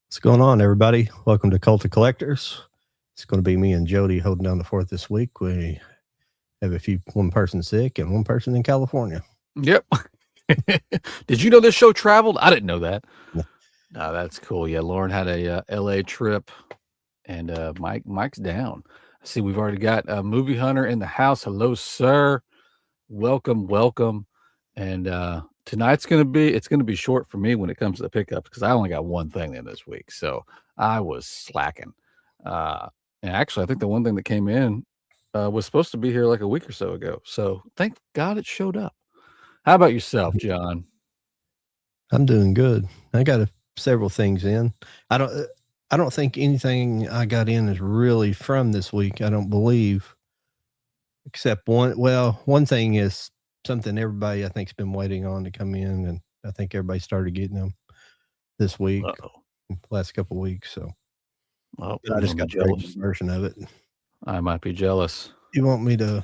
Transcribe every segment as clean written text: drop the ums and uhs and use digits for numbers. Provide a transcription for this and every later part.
What's going on, everybody? Welcome to Cult of Collectors. It's going to be me and Jody holding down the fort this week. We have one person sick and one person in California. Yep. Did you know this show traveled? I didn't know that. No. No, that's cool. Yeah, Lauren had a LA trip, and Mike's down. I see we've already got a Movie Hunter in the house. Hello, sir. Welcome. And tonight's gonna be short for me when it comes to the pickups because I only got one thing in this week, so I was slacking. And actually, I think the one thing that came in was supposed to be here like a week or so ago. So thank God it showed up. How about yourself, John? I'm doing good. I got several things in. I don't think anything I got in is really from this week. I don't believe, except one. Well, one thing is something everybody I think's been waiting on to come in, and I think everybody started getting them this week, last couple of weeks. So I just got the version of it. I might be jealous. You want me to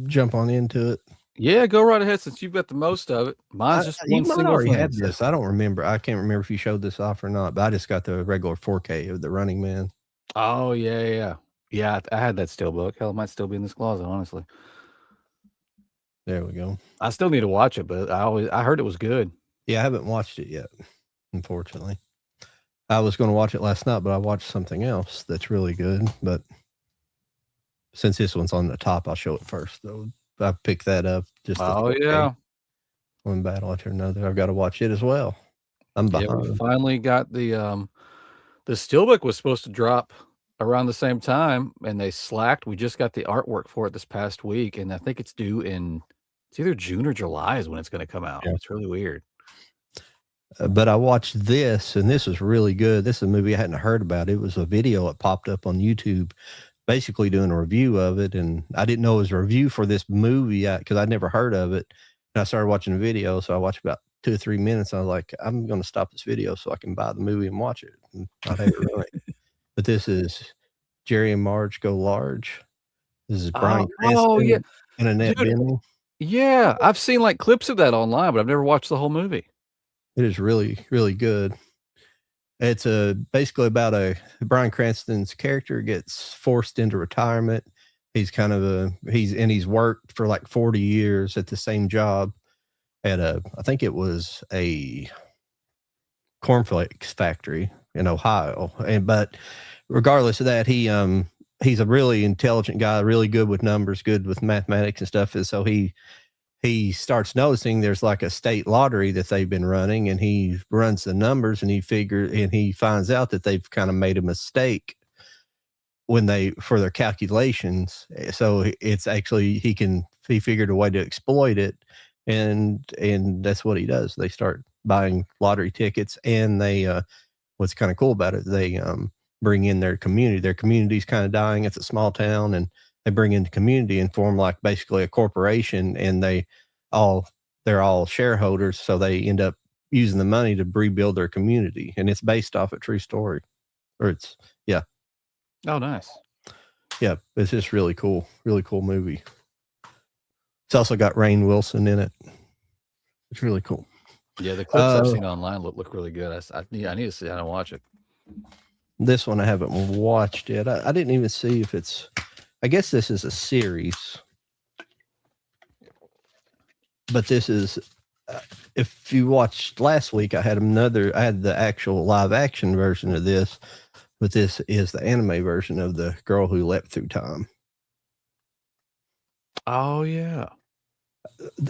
jump on into it? Yeah, go right ahead since you've got the most of it. Mine's just you might already have this. I don't remember. I can't remember if you showed this off or not, but I just got the regular 4K of the Running Man. Oh yeah. I had that steelbook. Hell, it might still be in this closet, honestly. There we go. I still need to watch it, but I heard it was good. Yeah, I haven't watched it yet, unfortunately. I was going to watch it last night, but I watched something else that's really good. But since this one's on the top, I'll show it first, though. I picked that up. One battle after another. I've got to watch it as well. I'm behind. Yeah, we finally got the steelbook was supposed to drop around the same time, and they slacked. We just got the artwork for it this past week, and I think it's due in either June or July is when it's going to come out. Yeah. It's really weird. But I watched this, and this was really good. This is a movie I hadn't heard about. It was a video that popped up on YouTube, basically doing a review of it, and I didn't know it was a review for this movie because I'd never heard of it. And I started watching the video, so I watched about 2 or 3 minutes. I was like, I'm going to stop this video so I can buy the movie and watch it. And I'd have it running. But this is Jerry and Marge Go Large. This is Brian Cranston and Annette Bening. Yeah, I've seen like clips of that online, but I've never watched the whole movie. It is really, really good. It's basically about Brian Cranston's character gets forced into retirement. He's he's worked for like 40 years at the same job at I think it was a cornflakes factory in Ohio. But regardless of that, he's a really intelligent guy, really good with numbers, good with mathematics and stuff. And so he starts noticing there's like a state lottery that they've been running, and he runs the numbers and he finds out that they've kind of made a mistake for their calculations. So it's actually, he figured a way to exploit it. And that's what he does. They start buying lottery tickets, and what's kind of cool about it, they bring in their community. Their community's kind of dying. It's a small town, and they bring in the community and form like basically a corporation, and they're all shareholders. So they end up using the money to rebuild their community, and it's based off a true story. Yeah. Oh, nice. Yeah. It's just really cool movie. It's also got Rainn Wilson in it. It's really cool. Yeah. The clips I've seen online look really good. I need to sit down and watch it. This one I haven't watched yet. I didn't even see if I guess this is a series, but this is, if you watched last week, I had the actual live action version of this, but this is the anime version of The Girl Who Leapt Through Time. Oh yeah.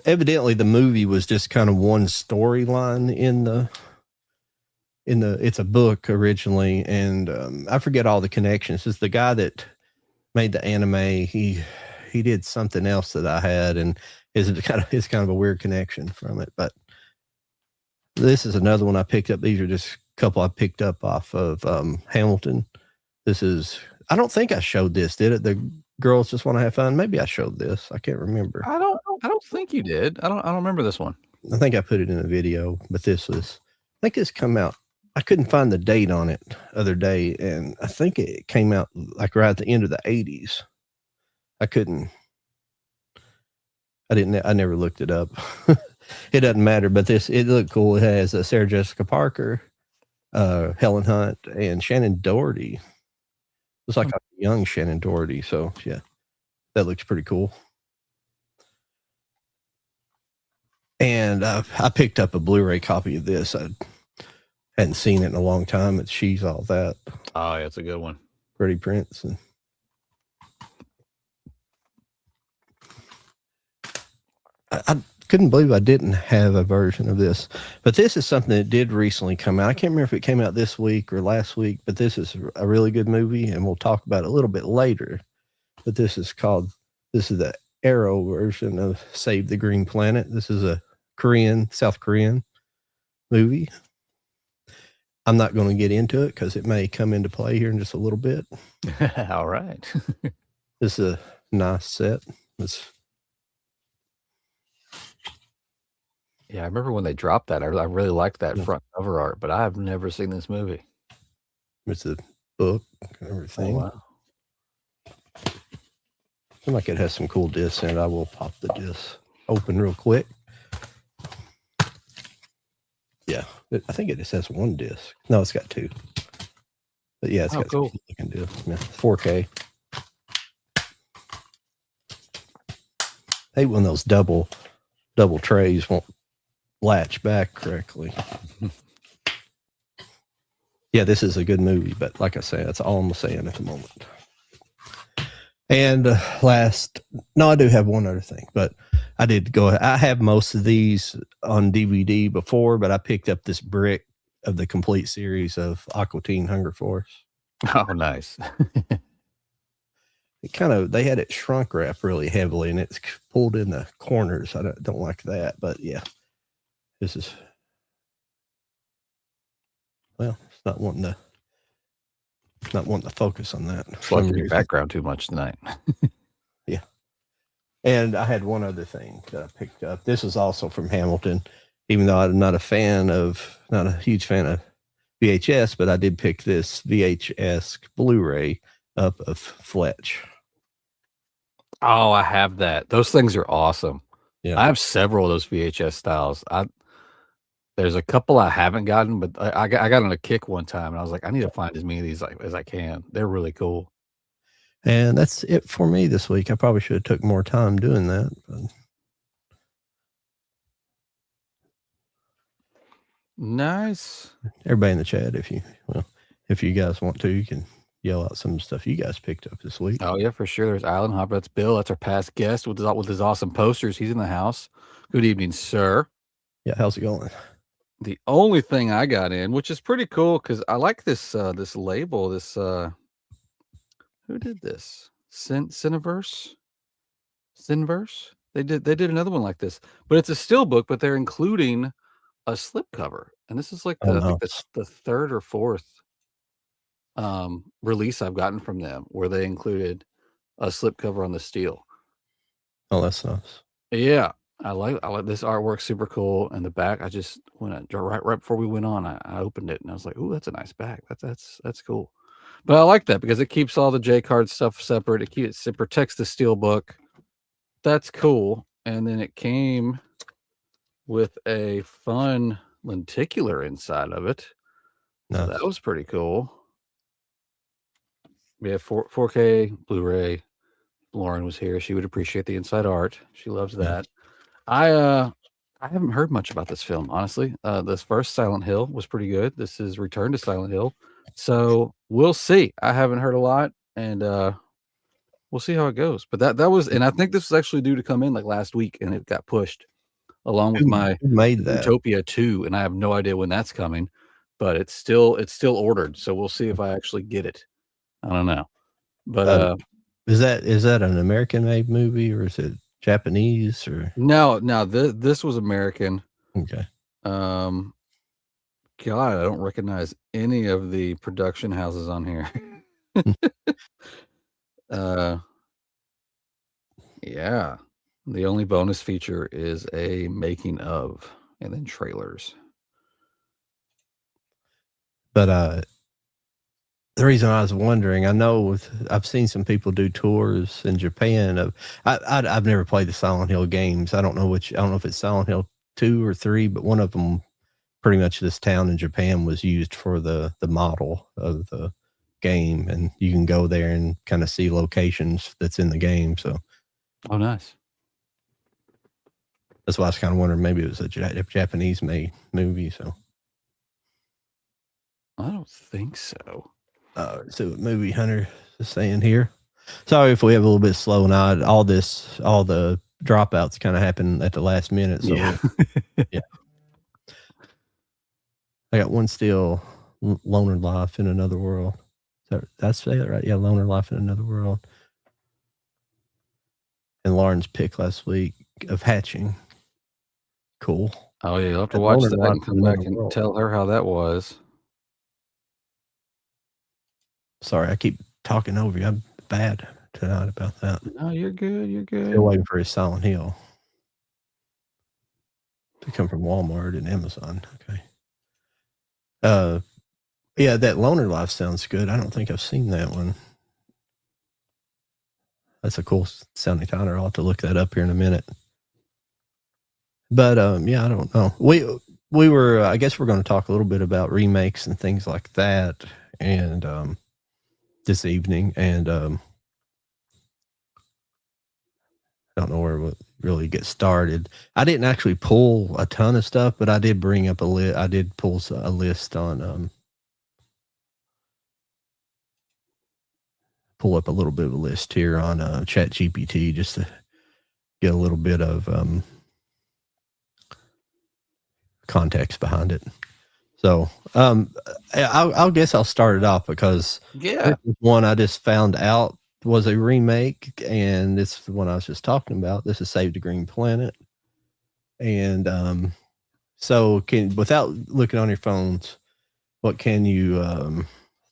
Evidently the movie was just kind of one storyline it's a book originally, and I forget all the connections. It's the guy that made the anime. He did something else that I had, and it's kind of a weird connection from it. But This is another one I picked up. These are just a couple I picked up off of Hamilton. This is, I don't think I showed this, did it? The Girls Just Want to Have Fun. Maybe I showed this. I can't remember. I don't think you did. I don't remember this one. I think I put it in a video, but this was, I think this come out. I couldn't find the date on it the other day, and I think it came out like right at the end of the 80s. I never looked it up. It doesn't matter, but it looked cool. It has Sarah Jessica Parker, Helen Hunt, and Shannon Doherty. It's like a young Shannon Doherty. So yeah, that looks pretty cool. And I picked up a Blu-ray copy of this. I hadn't seen it in a long time. It's She's All That. Oh, yeah, it's a good one. Freddie Prinze. And I couldn't believe I didn't have a version of this, but this is something that did recently come out. I can't remember if it came out this week or last week, but this is a really good movie, and we'll talk about it a little bit later. But this is the Arrow version of Save the Green Planet. This is a South Korean movie. I'm not going to get into it because it may come into play here in just a little bit. All right. This is a nice set. Yeah, I remember when they dropped that. I really liked that front cover art, but I've never seen this movie. It's a book and everything. Oh, wow. Seems like it has some cool discs in it. I will pop the disc open real quick. Yeah, I think it just has one disc. No, it's got two. But yeah, it's got cool looking discs. Yeah, 4K. I hate when those double trays won't latch back correctly. Yeah, this is a good movie, but like I say, that's all I'm saying at the moment. And I do have one other thing, but I have most of these on DVD before, but I picked up this brick of the complete series of Aqua Teen Hunger Force. Oh, nice. They had it shrunk wrap really heavily, and it's pulled in the corners. I don't like that, but yeah, this is, well, it's not wanting to focus on that. Blocking your background too much tonight. Yeah. And I had one other thing that I picked up. This is also from Hamilton, even though I'm not a huge fan of VHS, but I did pick this VHS Blu-ray up of Fletch. Oh, I have that. Those things are awesome. Yeah. I have several of those VHS styles. There's a couple I haven't gotten, but I got on a kick one time, and I was like, I need to find as many of these as I can. They're really cool. And that's it for me this week. I probably should have took more time doing that. But... Nice. Everybody in the chat, if you guys want to, you can yell out some stuff you guys picked up this week. Oh yeah, for sure. There's Island Hopper. That's Bill. That's our past guest with his awesome posters. He's in the house. Good evening, sir. Yeah, how's it going? The only thing I got in, which is pretty cool, because I like this label. This who did this? Cineverse. They did another one like this, but it's a steel book, but they're including a slipcover, and this is like I think the third or fourth release I've gotten from them where they included a slipcover on the steel. Oh, that's nice. Yeah, I like this artwork. Super cool. And the back, I just right before we went on, I opened it and I was like, "Ooh, that's a nice back. That's cool." But I like that because it keeps all the J card stuff separate. It protects the steel book. That's cool. And then it came with a fun lenticular inside of it. Nice. So that was pretty cool. We have 4K Blu-ray. Lauren was here. She would appreciate the inside art. She loves that. I haven't heard much about this film, honestly. This first Silent Hill was pretty good. This is Return to Silent Hill. So we'll see. I haven't heard a lot, and we'll see how it goes. But that was, and I think this was actually due to come in like last week, and it got pushed along with my Utopia 2, and I have no idea when that's coming, but it's still ordered. So we'll see if I actually get it. I don't know. But is that an American-made movie, or is it Japanese? Or no, this was American. Okay. God, I don't recognize any of the production houses on here. Yeah. The only bonus feature is a making of and then trailers. But the reason I was wondering, I know I've seen some people do tours in Japan of. I've never played the Silent Hill games. I don't know if it's Silent Hill 2 or 3, but one of them, pretty much this town in Japan was used for the model of the game, and you can go there and kind of see locations that's in the game. So, oh, nice. That's why I was kind of wondering maybe it was a Japanese made movie. So I don't think so. So Movie Hunter is saying here. Sorry if we have a little bit slow night. All the dropouts kind of happen at the last minute. So yeah. Yeah. I got one still, Loner Life in Another World. Did I say that right? Yeah, Loner Life in Another World. And Lauren's pick last week of Hatching. Cool. Oh yeah, you'll have to watch that and come back and tell her how that was. Sorry, I keep talking over you. I'm bad tonight about that. No, you're good. You're good. Still waiting for his Silent Hill to come from Walmart and Amazon. Okay. Yeah, that Loner Life sounds good. I don't think I've seen that one. That's a cool sounding title. I'll have to look that up here in a minute. But yeah, I don't know. We were. I guess we're going to talk a little bit about remakes and things like that, and this evening, and I don't know where we'll really get started. I didn't actually pull a ton of stuff, but I did bring up a list. I did pull a list on pull up a little bit of a list here on ChatGPT just to get a little bit of context behind it. So I'll guess I'll start it off because yeah, one I just found out was a remake, and this is the one I was just talking about. This is Save the Green Planet, and so without looking on your phones, what can you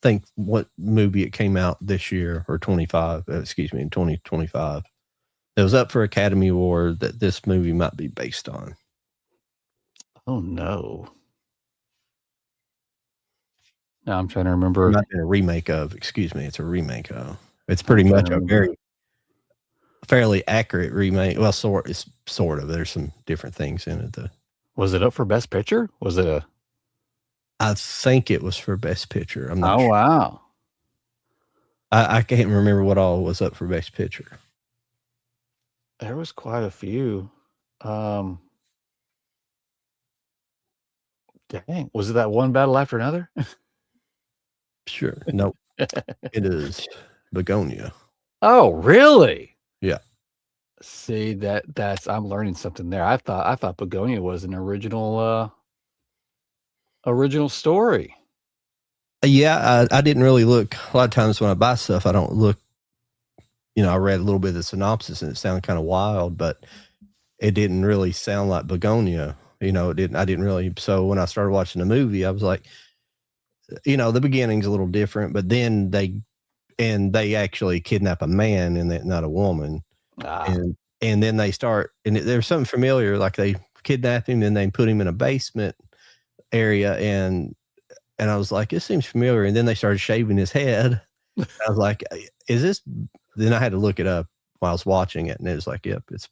think? What movie it came out this year or 2025? It was up for Academy Award that this movie might be based on. Oh no. Now I'm trying to remember. Not a remake of. Excuse me, it's a remake of. It's pretty much a fairly accurate remake. Well, sort of. There's some different things in it. Was it up for Best Picture? Was it a? I think it was for Best Picture. I'm not. Oh, sure. Wow. I can't remember what all was up for Best Picture. There was quite a few. Dang, was it that One Battle After Another? Sure. Nope. It is Begonia. Oh, really? Yeah. See, that's I'm learning something there. I thought Begonia was an original story. Yeah, I didn't really look. A lot of times when I buy stuff, I don't look. I read a little bit of the synopsis and it sounded kind of wild, but it didn't really sound like Begonia. It didn't. I didn't really. So when I started watching the movie, I was like, the beginning's a little different, but then they actually kidnap a man and not a woman, and then they start, and there's something familiar, like they kidnap him and they put him in a basement area, and I was like, this seems familiar, and then they started shaving his head. I was like, is this? Then I had to look it up while I was watching it, and it was like, yep, it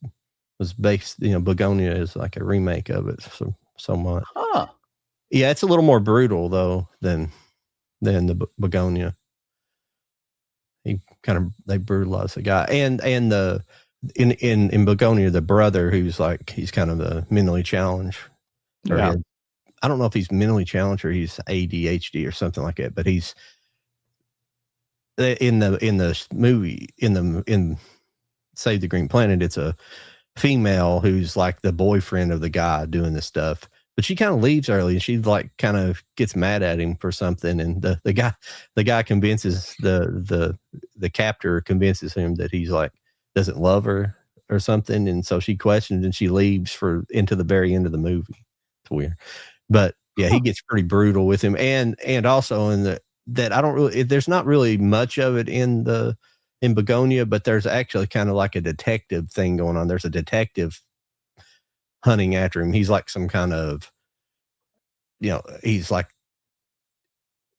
was based. Begonia is like a remake of it, somewhat. Huh. Yeah, it's a little more brutal though than the Begonia. They brutalized the guy, and the in Begonia, the brother who's like, he's kind of a mentally challenged. Yeah. I don't know if he's mentally challenged or he's ADHD or something like that, but he's in the movie in Save the Green Planet. It's a female who's like the boyfriend of the guy doing this stuff, but she kind of leaves early and she like kind of gets mad at him for something, and the guy convinces the captor convinces him that he's like doesn't love her or something, and so she questions and she leaves into the very end of the movie. It's weird, but Yeah, he gets pretty brutal with him, and also in that I don't really. There's not really much of it in Begonia, but there's actually kind of like a detective thing going on. There's a detective hunting after him. He's like some kind of, he's like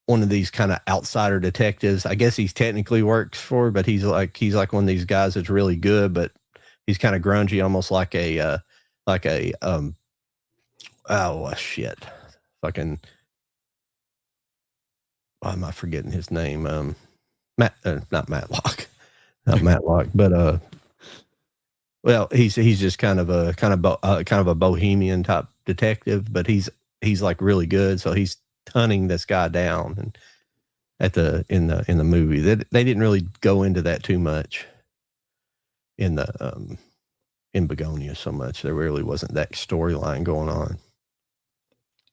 one of these kind of outsider detectives. I guess he's technically works for, but he's like one of these guys that's really good, but he's kind of grungy, almost like a oh shit, fucking. Why am I forgetting his name? Not Matlock, not Matlock, but well, he's just kind of a bohemian type detective, but he's like really good. So he's hunting this guy down, and in the movie, they didn't really go into that too much in Begonia so much. There really wasn't that storyline going on.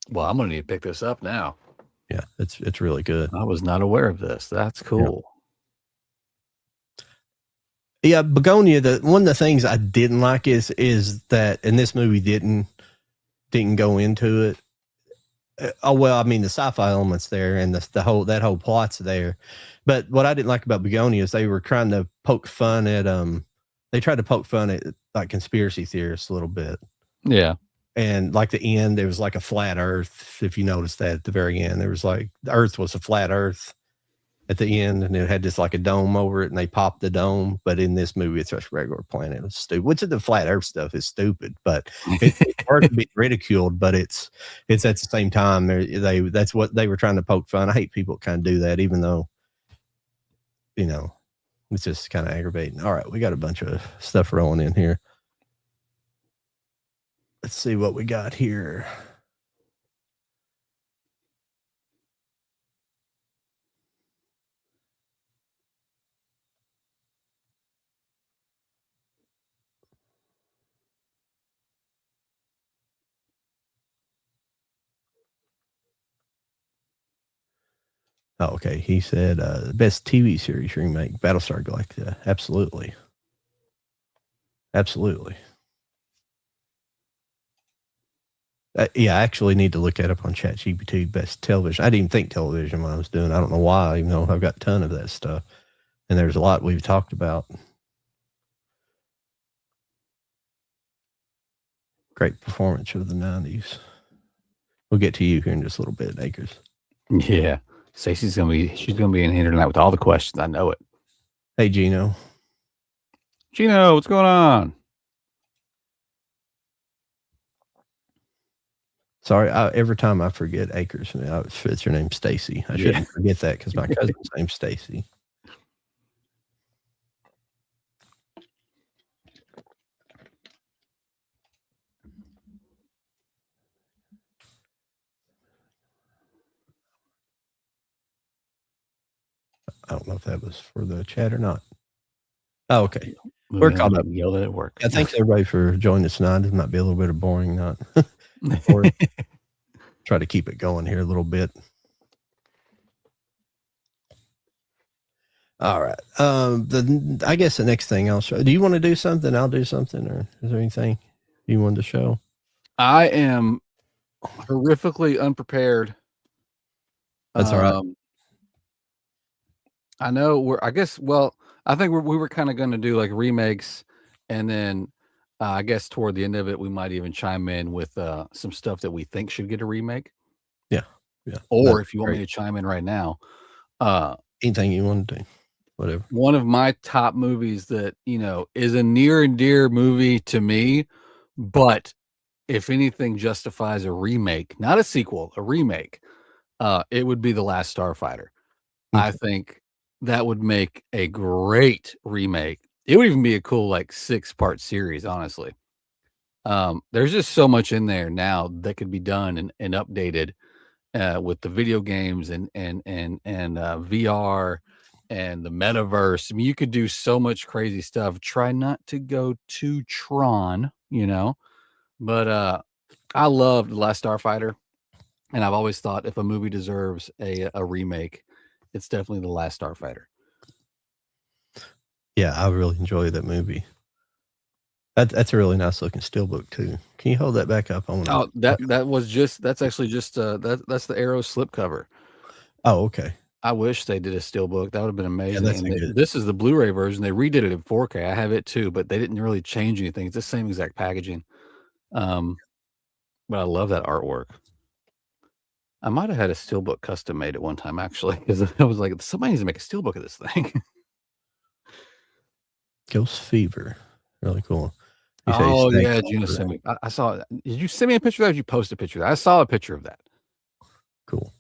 Well, I'm gonna need to pick this up now. Yeah, it's really good. I was not aware of this. That's cool. Yeah, Begonia. One of the things I didn't like is that, and this movie didn't go into it. Oh well, I mean the sci-fi elements there, and that whole plot's there. But what I didn't like about Begonia is they were trying to poke fun at they tried to poke fun at like conspiracy theorists a little bit. Yeah. And like the end, there was like a flat Earth. If you noticed that at the very end, there was like the Earth was a flat Earth at the end, and it had just like a dome over it, and they popped the dome. But in this movie, it's just a regular planet. It's stupid. Which of the flat Earth stuff is stupid, but it's hard to be ridiculed. But it's at the same time, that's what they were trying to poke fun. I hate people that kind of do that, even though it's just kind of aggravating. All right, we got a bunch of stuff rolling in here. Let's see what we got here. Oh, okay. He said best TV series remake, Battlestar Galactica. Absolutely. Absolutely. Yeah, I actually need to look that up on ChatGPT. Best television. I didn't even think television when I was doing. I don't know why. Even though I've got a ton of that stuff, and there's a lot we've talked about. Great performance of the '90s. We'll get to you here in just a little bit, Akers. Yeah, Stacey's she's gonna be in here tonight with all the questions. I know it. Hey, Gino. Gino, what's going on? Sorry, every time I forget Akers, it's your name, Stacy. I shouldn't forget that because my cousin's name's Stacy. I don't know if that was for the chat or not. Oh, okay. We're caught up. Yelled at work. Yeah, thanks everybody for joining us tonight. It might be a little bit of boring, not try to keep it going here a little bit. All right. I guess the next thing I'll show. Do you want to do something? I'll do something, or is there anything you wanted to show? I am horrifically unprepared. That's all right. I know I think we were kind of going to do like remakes, and then I guess toward the end of it, we might even chime in with some stuff that we think should get a remake. Yeah. Or if you want me to chime in right now, anything you want to do, whatever. One of my top movies that is a near and dear movie to me, but if anything justifies a remake, not a sequel, a remake, it would be The Last Starfighter. Okay. I think that would make a great remake. It would even be a cool 6-part series, honestly. There's just so much in there now that could be done and updated with the video games and VR and the metaverse. I mean, you could do so much crazy stuff. Try not to go too Tron, but I loved The Last Starfighter, and I've always thought if a movie deserves a remake, it's definitely The Last Starfighter. Yeah, I really enjoyed that movie. That's a really nice looking steelbook too. Can you hold that back up? Oh, that's actually just that's the Arrow slipcover. Oh, okay. I wish they did a steelbook. That would have been amazing. that's And a good. this is the Blu-ray version. They redid it in 4K. I have it too, but they didn't really change anything. It's the same exact packaging. But I love that artwork. I might have had a steelbook custom made at one time actually, because I was like, somebody needs to make a steelbook of this thing. Ghost Fever, really cool. Oh yeah, Gina sent me. I saw it. Did you send me a picture of that? Or did you post a picture of that? I saw a picture of that. Cool.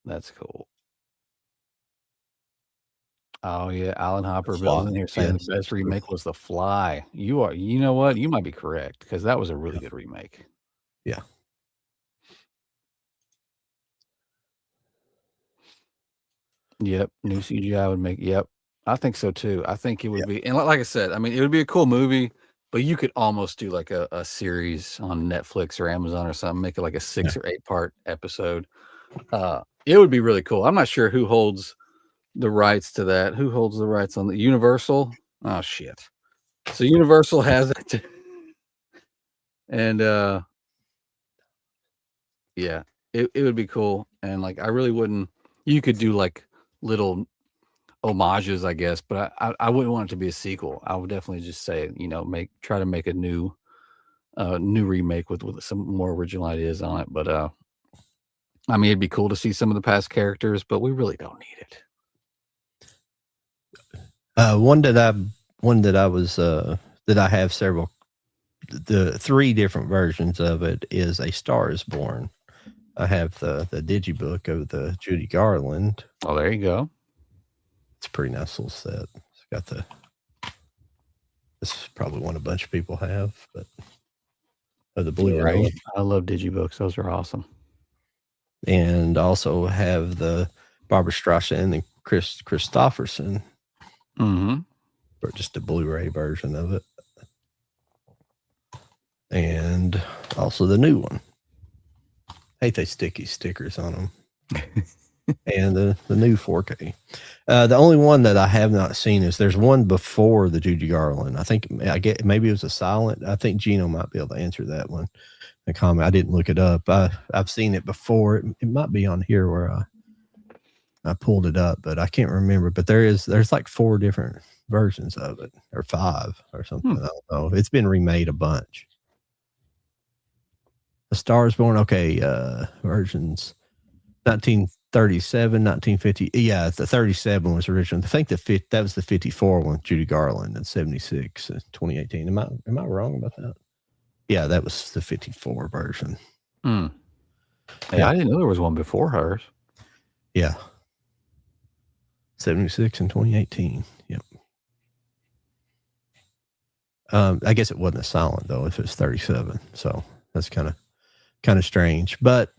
That's cool. Oh yeah, Alan Hopper Bill's in here saying the best remake was The Fly. You know what? You might be correct because that was a really good remake. Yeah. Yep, new CGI would make. Yep, I think so too. I think it would be, and like I said, I mean, it would be a cool movie, but you could almost do like a series on Netflix or Amazon or something, make it like a 6 or 8 part episode. It would be really cool. I'm not sure who holds the rights to that. Who holds the rights on the Universal? Oh shit. So Universal has it. And yeah, it would be cool. And like I really wouldn't, you could do like little homages, I guess, but I wouldn't want it to be a sequel. I would definitely just say, try to make a new remake with some more original ideas on it. But I mean, it'd be cool to see some of the past characters, but we really don't need it. One that I have several, the 3 different versions of it is A Star Is Born. I have the digibook of the Judy Garland. Oh, there you go. It's a pretty nice little set. It's got this is probably one a bunch of people have, but the Blu-ray. Yeah, I love digibooks. Those are awesome. And also have the Barbara Streisand and Chris Christopherson. Mm-hmm. Or just a Blu-ray version of it. And also the new one. I hate they sticky stickers on them. And the new 4K. The only one that I have not seen is there's one before the Judy Garland. Maybe it was a silent. I think Gino might be able to answer that one. A comment. I didn't look it up. I've seen it before. It might be on here where I pulled it up, but I can't remember. But there's like 4 different versions of it, or 5 or something. I don't know. It's been remade a bunch. A Star Is Born. Okay, versions 1937, 1950. Yeah, the 37 was original. I think that was the 54 one, Judy Garland, and 76, 2018. Am I wrong about that? Yeah, that was the 54 version. Hey, I didn't know there was one before hers. Yeah. 76 and 2018. Yep. I guess it wasn't a silent though, if it's 37. So that's kind of strange. But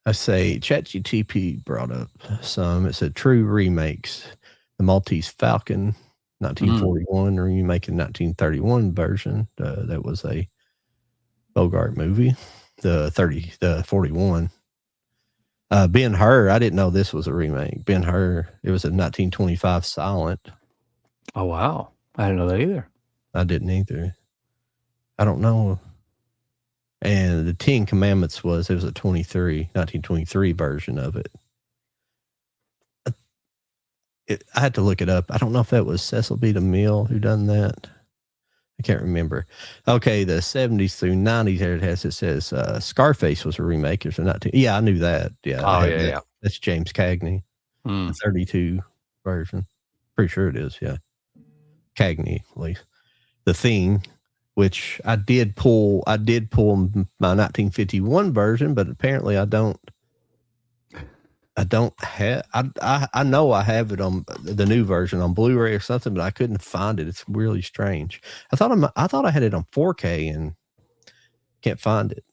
I say ChatGTP brought up some. It said true remakes. The Maltese Falcon, 1941, remake in 1931 version. That was a Bogart movie. The 41. Ben-Hur, I didn't know this was a remake. Ben-Hur, it was a 1925 silent. Oh, wow. I didn't know that either. I didn't either. I don't know. And the 10 Commandments was a 1923 version of it. I had to look it up. I don't know if that was Cecil B. DeMille who done that. I can't remember. Okay, the 70s through 90s, it says Scarface was a remake. It was a 19. Yeah, I knew that. Yeah. Oh, yeah. That's James Cagney. The 32 version. Pretty sure it is, yeah. Cagney, at least. The Thing, which I did pull my 1951 version, but apparently I don't have. I know I have it on the new version on Blu-ray or something, but I couldn't find it. It's really strange. I thought I had it on 4K and can't find it.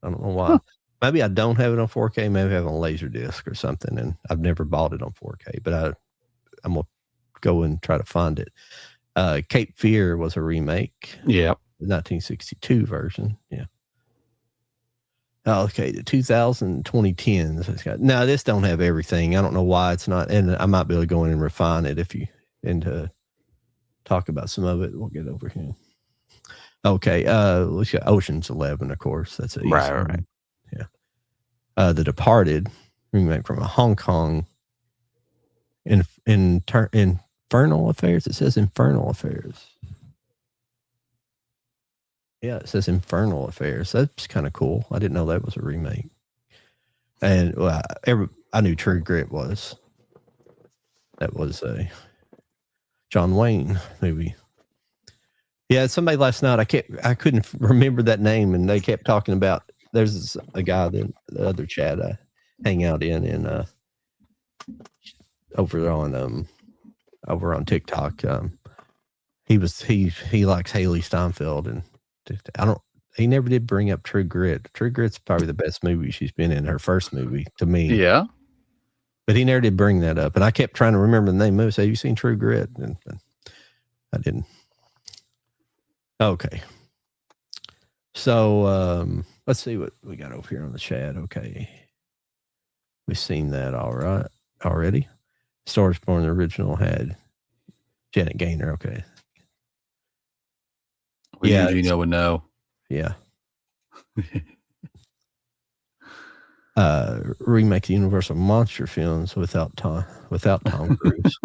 I don't know why. Huh. Maybe I don't have it on 4K. Maybe I have it on Laserdisc or something, and I've never bought it on 4K. But I'm gonna go and try to find it. Cape Fear was a remake. Yeah, 1962 version. Yeah. Okay, the 2010s. Now this don't have everything. I don't know why it's not, and I might be able to go in and refine it talk about some of it. We'll get over here. Okay, let's get Ocean's 11, of course. That's an easy Right. one. Yeah. The Departed remake from a Hong Kong. Infernal Affairs. It says Infernal Affairs. Yeah, it says Infernal Affairs. That's kind of cool. I didn't know that was a remake. And I knew True Grit was. That was a John Wayne movie. Yeah, somebody last night I couldn't remember that name, and they kept talking about. There's a guy that the other chat I hang out in over on TikTok. He likes Haley Steinfeld, and he never did bring up True Grit. True Grit's probably the best movie she's been in, her first movie to me. Yeah. But he never did bring that up. And I kept trying to remember the name of it. Say, have you seen True Grit? And I didn't. Okay. So let's see what we got over here on the chat. Okay. We've seen that already. Star Wars Born, the original, had Janet Gaynor. Okay. Gino would know. Yeah. Remake the Universal monster films without Tom Cruise.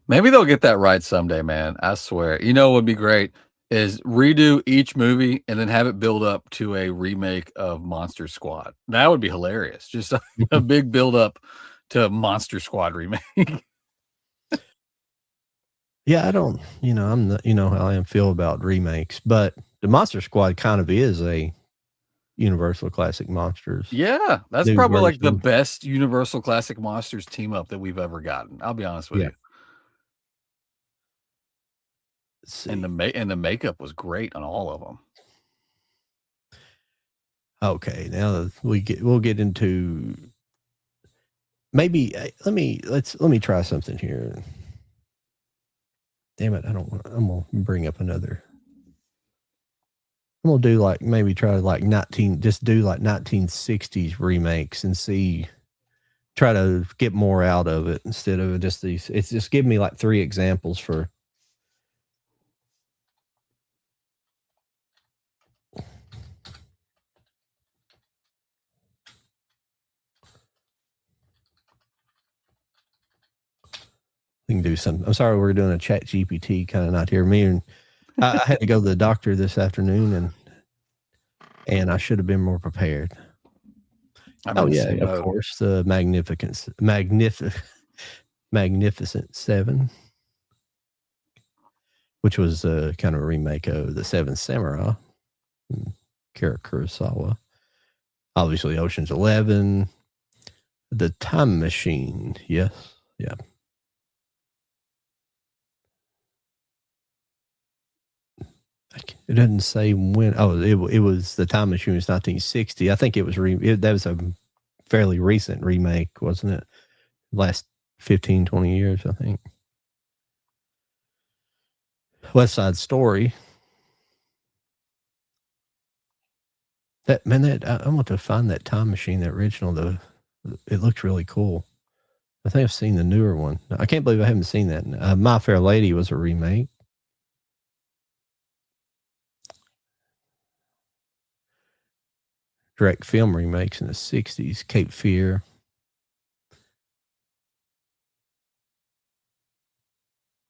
Maybe they'll get that right someday, man. I swear. You know what would be great is redo each movie and then have it build up to a remake of Monster Squad. That would be hilarious. Just a big build up to Monster Squad remake. Yeah, I don't, I'm the, how I feel about remakes, but the Monster Squad kind of is a Universal Classic Monsters. Yeah, that's probably like the best Universal Classic Monsters team up that we've ever gotten. I'll be honest with you. And the makeup was great on all of them. Okay, now we'll get into maybe let me try something here. Damn it, I'm gonna bring up another. I'm gonna do try 1960s remakes and try to get more out of it instead of just these. It's just give me like 3 examples for. We can do some. I'm sorry, we're doing a Chat GPT kind of not here. I had to go to the doctor this afternoon, and I should have been more prepared. Of course, the Magnificent Seven, which was kind of a remake of the Seven Samurai, Akira Kurosawa. Obviously, Ocean's 11, The Time Machine. Yes, yeah. It doesn't say when. Oh, it was The Time Machine was 1960. I think it was that was a fairly recent remake, wasn't it? Last 15, 20 years, I think. West Side Story. I want to find that Time Machine, the original. It looks really cool. I think I've seen the newer one. I can't believe I haven't seen that. My Fair Lady was a remake. Direct film remakes in the 60s. Cape Fear.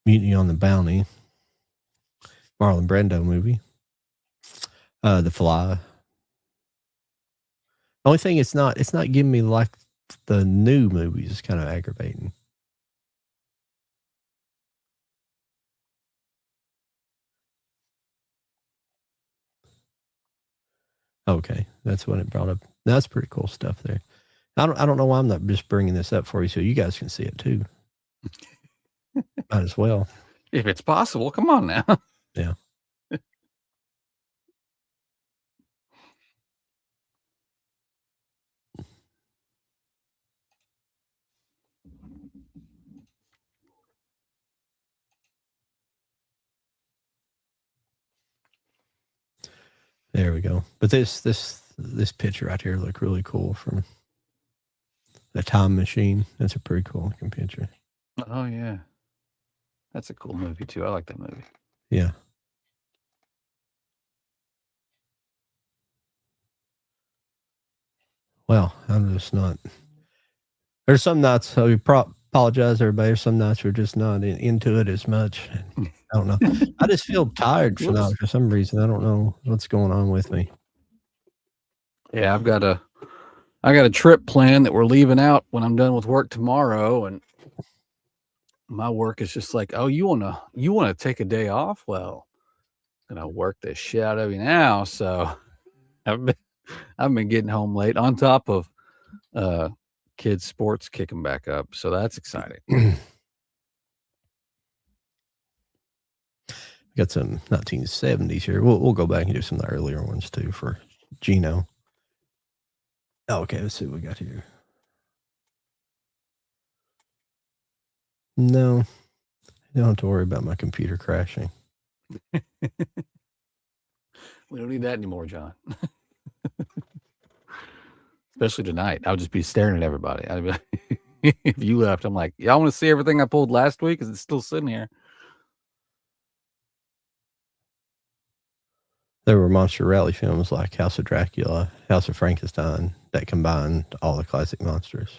Mutiny on the Bounty. Marlon Brando movie. The Fly. Only thing it's not giving me like the new movies. It's kind of aggravating. Okay, that's what it brought up. That's pretty cool stuff there. I don't know why I'm not just bringing this up for you so you guys can see it too. Might as well. If it's possible, come on now. Yeah. There we go. But this picture right here looked really cool from The Time Machine. That's a pretty cool looking picture. Oh yeah. That's a cool movie too. I like that movie. Yeah. Well, I'm just not. There's some nights, so we apologize, everybody. There's some nights we're just not into it as much. I don't know. I just feel tired tonight for some reason. I don't know what's going on with me. Yeah, I got a trip planned that we're leaving out when I'm done with work tomorrow, and my work is just like, oh, you wanna take a day off? Well, I'm gonna work the shit out of you now. So I've been getting home late on top of kids sports kicking back up. So that's exciting. Got some 1970s here. We'll go back and do some of the earlier ones too for Gino. Oh, okay, let's see what we got here. No, you don't have to worry about my computer crashing. We don't need that anymore, John. Especially tonight. I'll just be staring at everybody. I'd be like, if you left, I'm like, y'all want to see everything I pulled last week? Because it's still sitting here. There were monster rally films like House of Dracula, House of Frankenstein that combined all the classic monsters.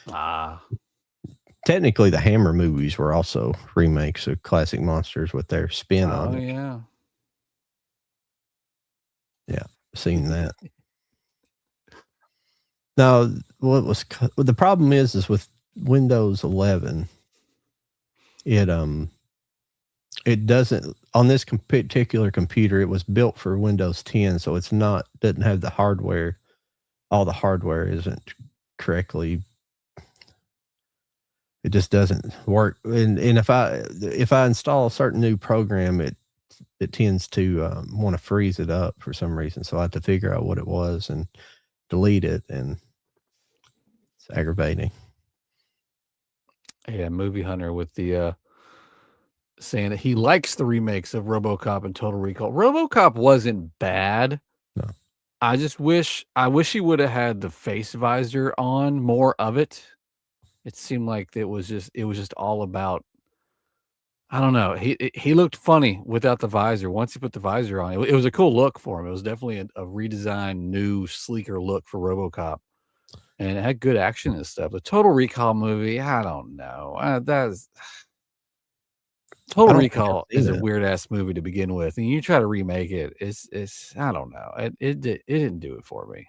Yeah. Technically, the Hammer movies were also remakes of classic monsters with their spin on it. Oh, yeah. Yeah, seen that. Now, the problem is with Windows 11, it doesn't, on this particular computer, it was built for Windows 10, so it's not, doesn't have the hardware. All the hardware isn't correctly. It just doesn't work. And if I install a certain new program, it tends to want to freeze it up for some reason. So I have to figure out what it was and delete it, and it's aggravating. Yeah, Movie Hunter with the saying that he likes the remakes of RoboCop and Total Recall. RoboCop wasn't bad. No. I wish he would have had the face visor on, more of it. It seemed like it was just all about, I don't know. He looked funny without the visor. Once he put the visor on, it was a cool look for him. It was definitely a redesigned, new, sleeker look for RoboCop, and it had good action and stuff. The Total Recall movie, I don't know. Total Recall is a weird ass movie to begin with, and you try to remake it. It's I don't know. It didn't do it for me.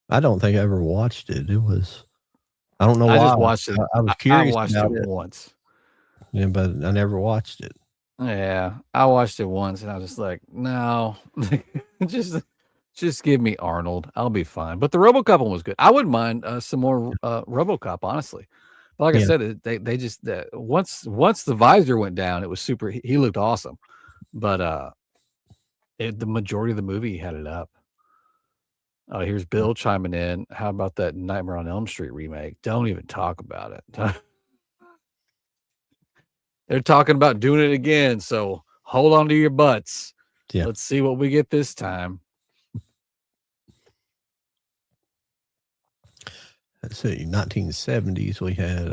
I don't think I ever watched it. It was, I don't know why. I just watched it. I was curious. I watched it once. Yeah, but I never watched it. Yeah, I watched it once, and I was just like, no, just give me Arnold. I'll be fine. But the RoboCop one was good. I wouldn't mind some more RoboCop, honestly. But like I said, they just once the visor went down, it was super. He looked awesome, but the majority of the movie had it up. Oh, here's Bill chiming in. How about that Nightmare on Elm Street remake? Don't even talk about it. They're talking about doing it again, so hold on to your butts. Yeah. Let's see what we get this time. Let's see, 1970s, we had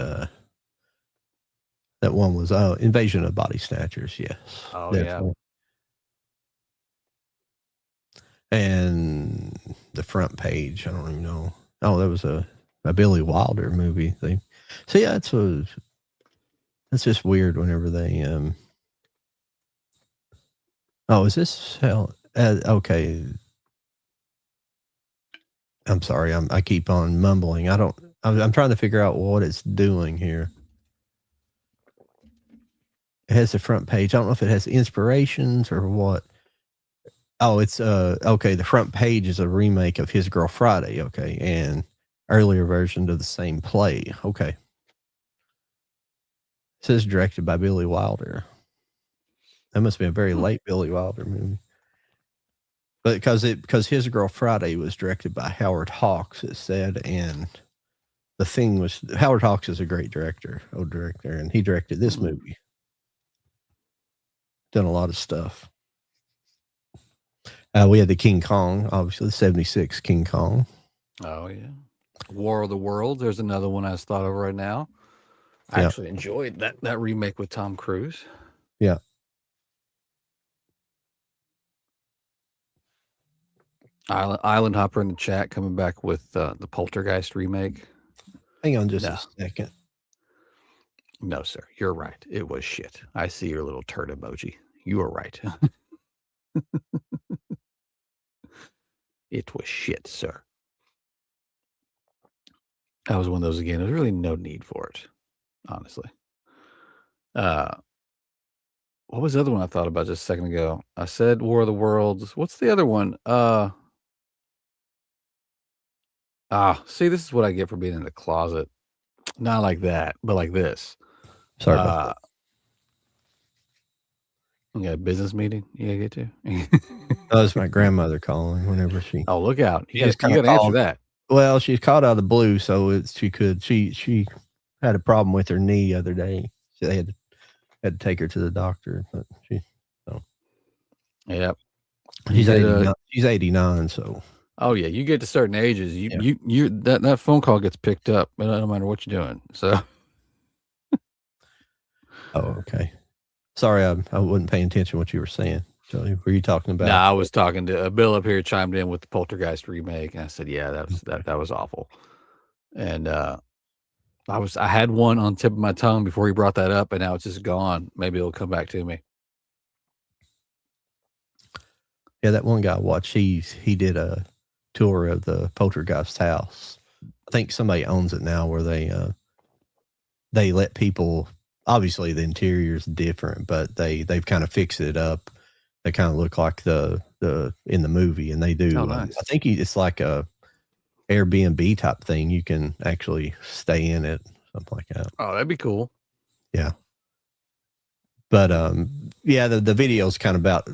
that one was Invasion of Body Snatchers, yes. Oh, definitely. Yeah. And the front page, I don't even know. Oh, that was a Billy Wilder movie. That's just weird whenever they oh, is this hell? Okay. I'm sorry. I keep on mumbling. I'm trying to figure out what it's doing here. It has the front page. I don't know if it has inspirations or what. Oh, it's okay. The front page is a remake of His Girl Friday. Okay. And earlier version of the same play. Okay. It says directed by Billy Wilder. That must be a very late Billy Wilder movie. But because His Girl Friday was directed by Howard Hawks, it said, and the thing was, Howard Hawks is a great director, and he directed this movie. Done a lot of stuff. We had the King Kong, obviously the 76 King Kong. Oh yeah, War of the Worlds. There's another one I just thought of right now. I actually enjoyed that remake with Tom Cruise. Yeah. Island Hopper in the chat coming back with the Poltergeist remake. Hang on just a second. No, sir. You're right. It was shit. I see your little turd emoji. You are right. It was shit, sir. That was one of those again. There's really no need for it, honestly. What was the other one I thought about just a second ago? I said War of the Worlds. What's the other one? See, this is what I get for being in the closet. Not like that, but like this. Sorry about that. You got a business meeting you gotta get to? That was my grandmother calling whenever she. Oh, look out. You just got to answer that. Well, she's called out of the blue, so she had a problem with her knee the other day. So they had to take her to the doctor, but Yep. She's 89. She's 89, so. Oh yeah, you get to certain ages, you that phone call gets picked up, no matter what you're doing. So. Oh, okay. Sorry, I wasn't paying attention to what you were saying. So, were you talking about? No, I was talking to Bill up here, chimed in with the Poltergeist remake, and I said, "Yeah, that was awful." And I had one on the tip of my tongue before he brought that up, and now it's just gone. Maybe it'll come back to me. Yeah, that one guy I watched. He did a tour of the Poltergeist house. I think somebody owns it now, where they let people. Obviously, the interior's different, but they've kind of fixed it up. They kind of look like the in the movie, and they do. Oh, nice. I think it's like a Airbnb type thing. You can actually stay in it, something like that. Oh, that'd be cool. Yeah. But yeah, the video's kind of about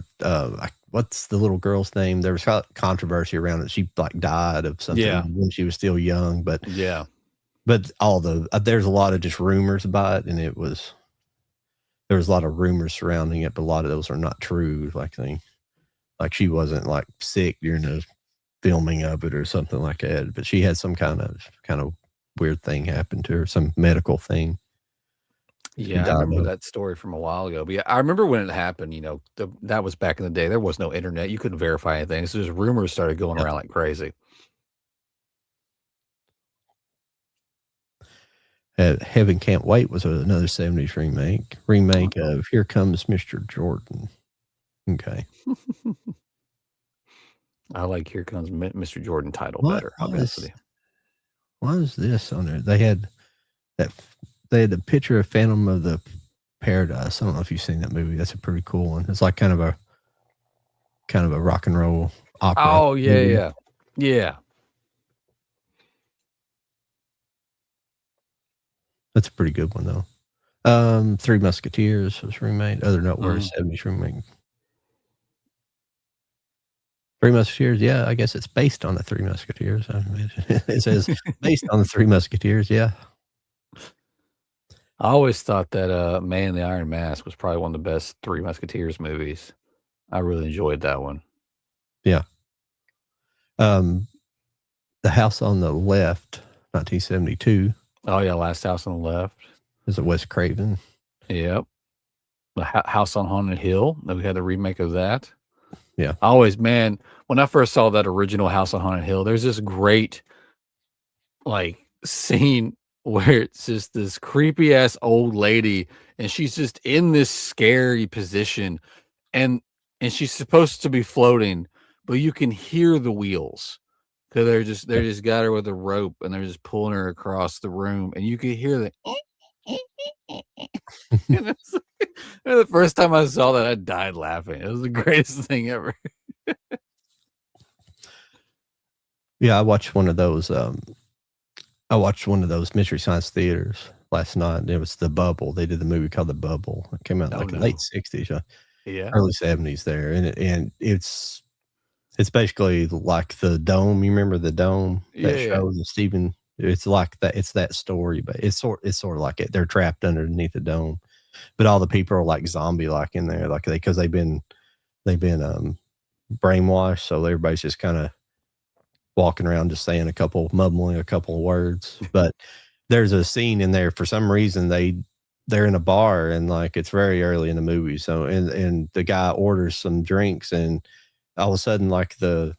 what's the little girl's name? There was controversy around it. She like died of something when she was still young, but but all there's a lot of just rumors about it, and there was a lot of rumors surrounding it, but a lot of those are not true. Like she wasn't like sick during the filming of it or something like that, but she had some kind of weird thing happen to her, some medical thing. Yeah, I remember that story from a while ago. But yeah, I remember when it happened, that was back in the day. There was no internet. You couldn't verify anything. So just rumors started going around like crazy. Heaven Can't Wait was another 70s remake of Here Comes Mr. Jordan. Okay. I like Here Comes Mr. Jordan title better. I'll be honest with you. Why is this on there? They had the picture of Phantom of the Paradise. I don't know if you've seen that movie. That's a pretty cool one. It's like kind of a rock and roll opera. Oh yeah, yeah. That's a pretty good one though. Three Musketeers was remade. Other noteworthy 70s remake. Three Musketeers, yeah. I guess it's based on the Three Musketeers. I imagine it says based on the Three Musketeers. Yeah. I always thought that Man in the Iron Mask was probably one of the best Three Musketeers movies. I really enjoyed that one. Yeah. The House on the Left, 1972. Oh yeah, Last House on the Left. Is it Wes Craven? Yep. The House on Haunted Hill. We had the remake of that. Yeah. Man, when I first saw that original House on Haunted Hill, there's this great scene where it's just this creepy ass old lady, and she's just in this scary position, and she's supposed to be floating, but you can hear the wheels because they just got her with a rope, and they're just pulling her across the room, and you can hear the. And the first time I saw that, I died laughing. It was the greatest thing ever. Yeah, I watched one of those. Mystery Science Theaters last night, and it was The Bubble. They did the movie called The Bubble. It came out in late 60s, early 70s there, and it's basically like the Dome. You remember the Dome? That show, the Stephen. It's like that. It's that story, but it's sort of like it. They're trapped underneath the dome, but all the people are like zombie-like in there, like because they've been brainwashed, so everybody's just kind of walking around just saying mumbling a couple of words. But there's a scene in there for some reason they're in a bar and like it's very early in the movie. So and the guy orders some drinks and all of a sudden like the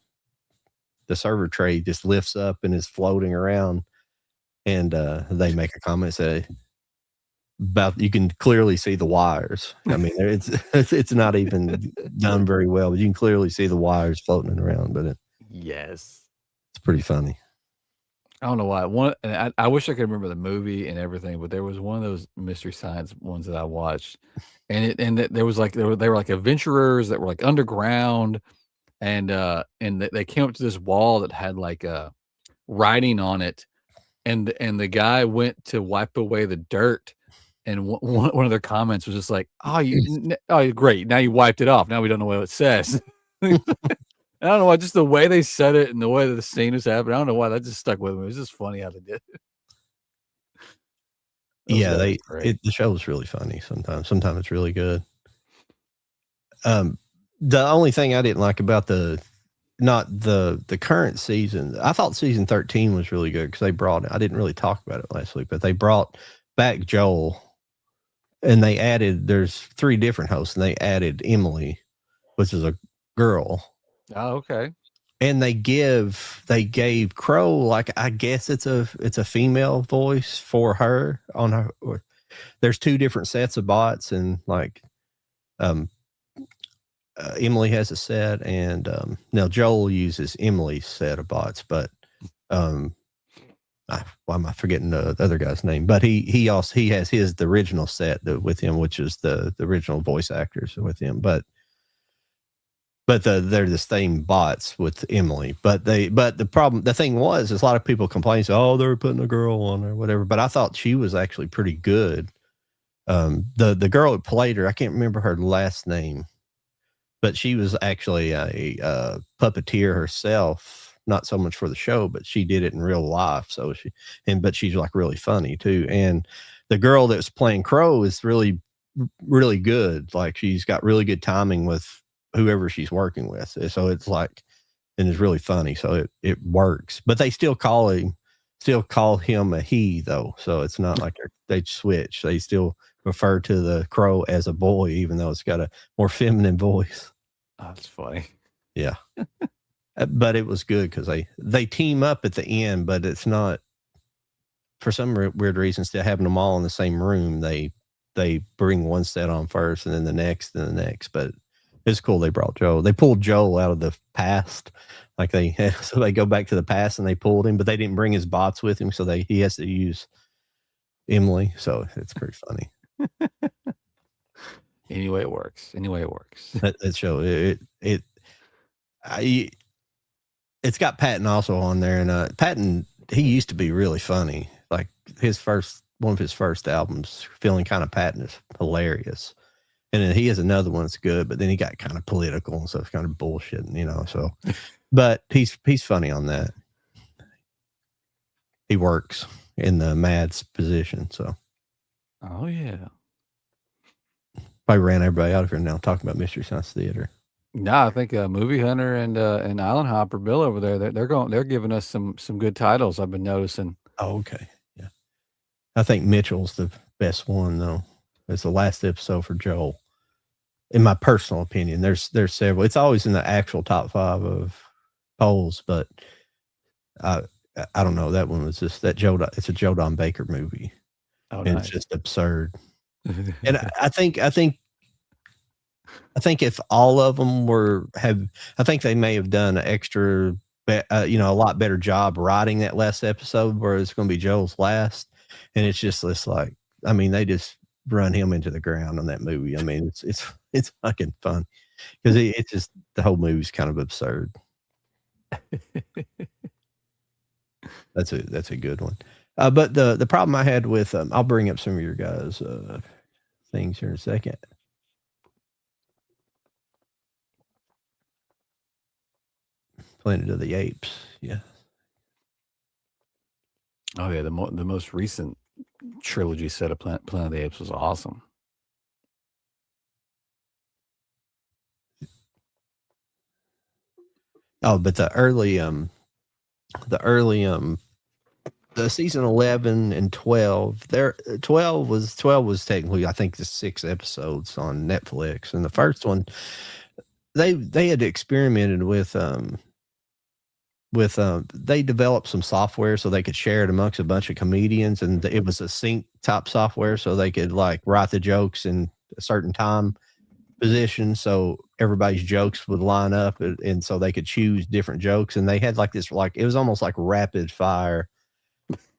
server tray just lifts up and is floating around and they make a comment say about you can clearly see the wires. I mean, it's not even done very well, but you can clearly see the wires floating around. But Yes. it's pretty funny. I don't know why. I wish I could remember the movie and everything, but there was one of those Mystery Science ones that I watched, and there was like they were like adventurers that were like underground, and they came up to this wall that had like writing on it, and the guy went to wipe away the dirt, and one of their comments was just like, "Oh, great! Now you wiped it off. Now we don't know what it says." I don't know why, just the way they said it and the way that the scene was happening. I don't know why that just stuck with me. It was just funny how they did it. Yeah, That was great. the show is really funny sometimes. Sometimes it's really good. The only thing I didn't like about not the current season, I thought season 13 was really good because they brought, I didn't really talk about it last week, but they brought back Joel and they added, there's 3 different hosts and they added Emily, which is a girl. Oh, okay. And they gave Crow, like, I guess it's a female voice for her on her. There's 2 different sets of bots and like, Emily has a set and now Joel uses Emily's set of bots, but why am I forgetting the other guy's name? But he has the original set with him, which is the original voice actors with him. But they're the same bots with Emily. But the thing was, is a lot of people complain, say, oh, they're putting a girl on or whatever. But I thought she was actually pretty good. The girl who played her, I can't remember her last name, but she was actually a puppeteer herself. Not so much for the show, but she did it in real life. So but she's like really funny too. And the girl that's playing Crow is really, really good. Like she's got really good timing with whoever she's working with. So it's like, and it's really funny. So it works, but they still call him a he though. So it's not like they switch. They still refer to the Crow as a boy, even though it's got a more feminine voice. Oh, that's funny. Yeah. But it was good because they team up at the end, but it's not, for some weird reason, instead of having them all in the same room, they bring one set on first and then the next and the next. But it's cool they brought Joel. They pulled Joel out of the past. Like so they go back to the past and they pulled him, but they didn't bring his bots with him. So he has to use Emily. So it's pretty funny. Anyway, it works. That show, it's got Patton also on there, and Patton, he used to be really funny. Like one of his first albums, Feeling Kind of Patton, is hilarious. And then he has another one that's good, but then he got kind of political and stuff, kind of bullshit, so, but he's funny on that. He works in the Mads position, so. Oh yeah. I ran everybody out of here now talking about Mystery Science Theater. No, I think Movie Hunter and Island Hopper Bill over there, they're giving us some good titles I've been noticing. Oh, okay. Yeah. I think Mitchell's the best one though. It's the last episode for Joel. In my personal opinion, there's several. It's always in the actual top 5 of polls, but I don't know. That one was just it's a Joe Don Baker movie. Oh, and nice. It's just absurd. And I think if all of them I think they may have done an extra, a lot better job writing that last episode where it's going to be Joel's last. And it's just this like, I mean, they just run him into the ground on that movie. I mean, it's fucking fun because it's just, the whole movie's kind of absurd. That's a good one. But the problem I had with, I'll bring up some of your guys' things here in a second. Planet of the Apes. Yeah. Oh yeah, the most recent trilogy set of Planet of the Apes was awesome. Oh, but the early the season 11 and 12. There, 12 was technically, I think, the 6 episodes on Netflix, and the first one they had experimented with they developed some software so they could share it amongst a bunch of comedians, and it was a sync type software so they could like write the jokes in a certain time position so everybody's jokes would line up, and so they could choose different jokes, and they had like this, like it was almost like rapid fire,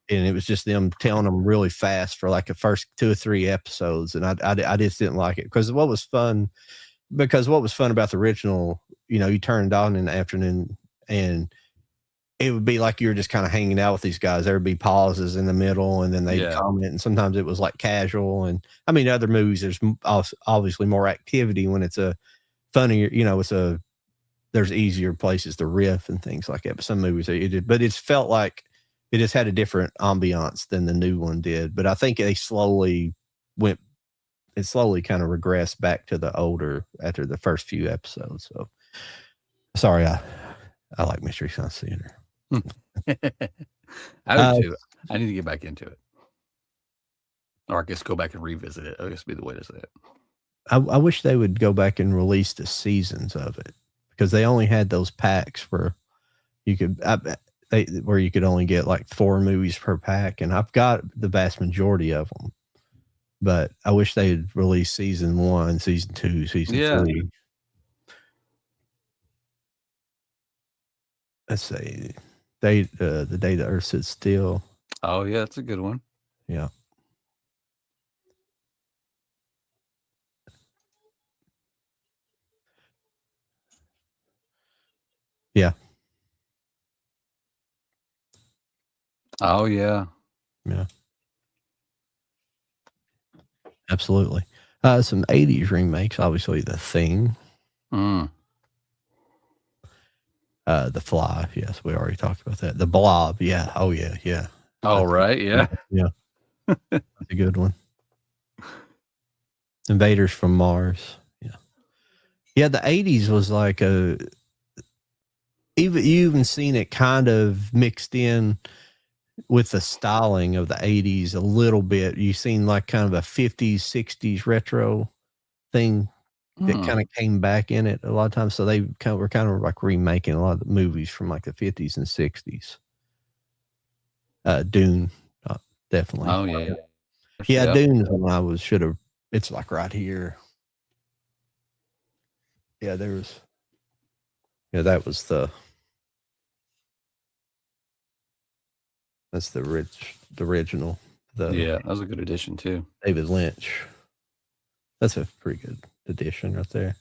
and it was just them telling them really fast for like the first 2 or 3 episodes, and I just didn't like it because what was fun about the original, you turned on in the afternoon and it would be like you were just kind of hanging out with these guys. There would be pauses in the middle, and then they'd comment, and sometimes it was like casual. And I mean, other movies, there's obviously more activity when it's a funnier, there's easier places to riff and things like that. But some movies, but it's felt like it just had a different ambiance than the new one did. But I think it slowly kind of regressed back to the older after the first few episodes. So sorry, I like Mystery Science Theater. I do too. I need to get back into it, or I guess go back and revisit it. I guess be the way to say it. I wish they would go back and release the seasons of it, because they only had those packs where you could only get like 4 movies per pack, and I've got the vast majority of them. But I wish they had released season 1, season 2, season 3. Let's see. The Day the Earth Stood Still. Oh yeah, that's a good one. Yeah. Yeah. Oh yeah. Yeah. Absolutely. Some 80s remakes, obviously The Thing. The Fly, yes, we already talked about that. The Blob, yeah. Oh yeah, yeah. Oh right, yeah. Yeah. That's a good one. Invaders from Mars. Yeah. Yeah, the 80s was like you even seen it kind of mixed in with the styling of the 80s a little bit. You've seen like kind of a 50s, 60s retro thing that kind of came back in it a lot of times. So they were kind of like remaking a lot of the movies from like the 50s and 60s. Dune, definitely. Oh yeah. Yeah, Dune is when it's like right here. Yeah, that was that's the original. That was a good addition too. David Lynch. That's a pretty good edition right there.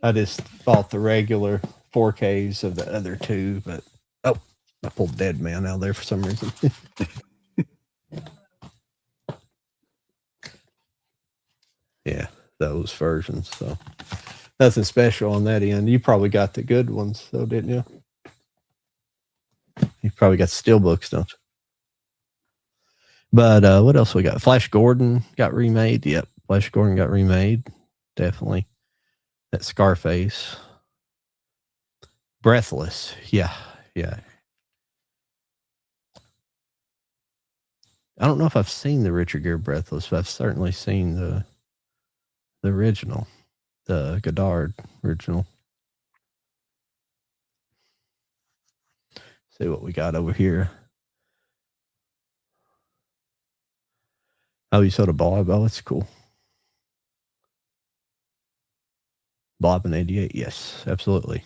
I just bought the regular 4Ks of the other 2, but I pulled Dead Man out of there for some reason. Yeah, those versions. So nothing special on that end. You probably got the good ones, though, didn't you? You probably got steelbooks, don't you? But what else we got? Flash Gordon got remade. Yep, Flash Gordon got remade. Definitely. That Scarface. Breathless. Yeah. I don't know if I've seen the Richard Gere Breathless, but I've certainly seen the original, the Godard original. See what we got over here. Oh, you saw the Blob? Oh, that's cool. Blob in 88. Yes, absolutely.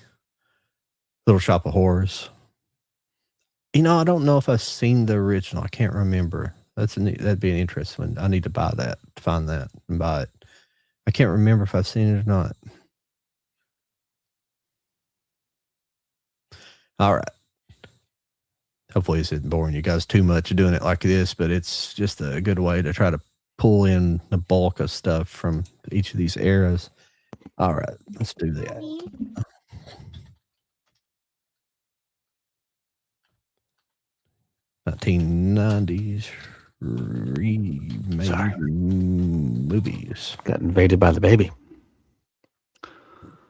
Little Shop of Horrors. I don't know if I've seen the original. I can't remember. That'd be an interesting one. I need to buy that, find that, and buy it. I can't remember if I've seen it or not. All right. Hopefully this isn't boring you guys too much doing it like this, but it's just a good way to try to pull in the bulk of stuff from each of these eras. All right, let's do that. 1990s remade movies. Got invaded by the baby.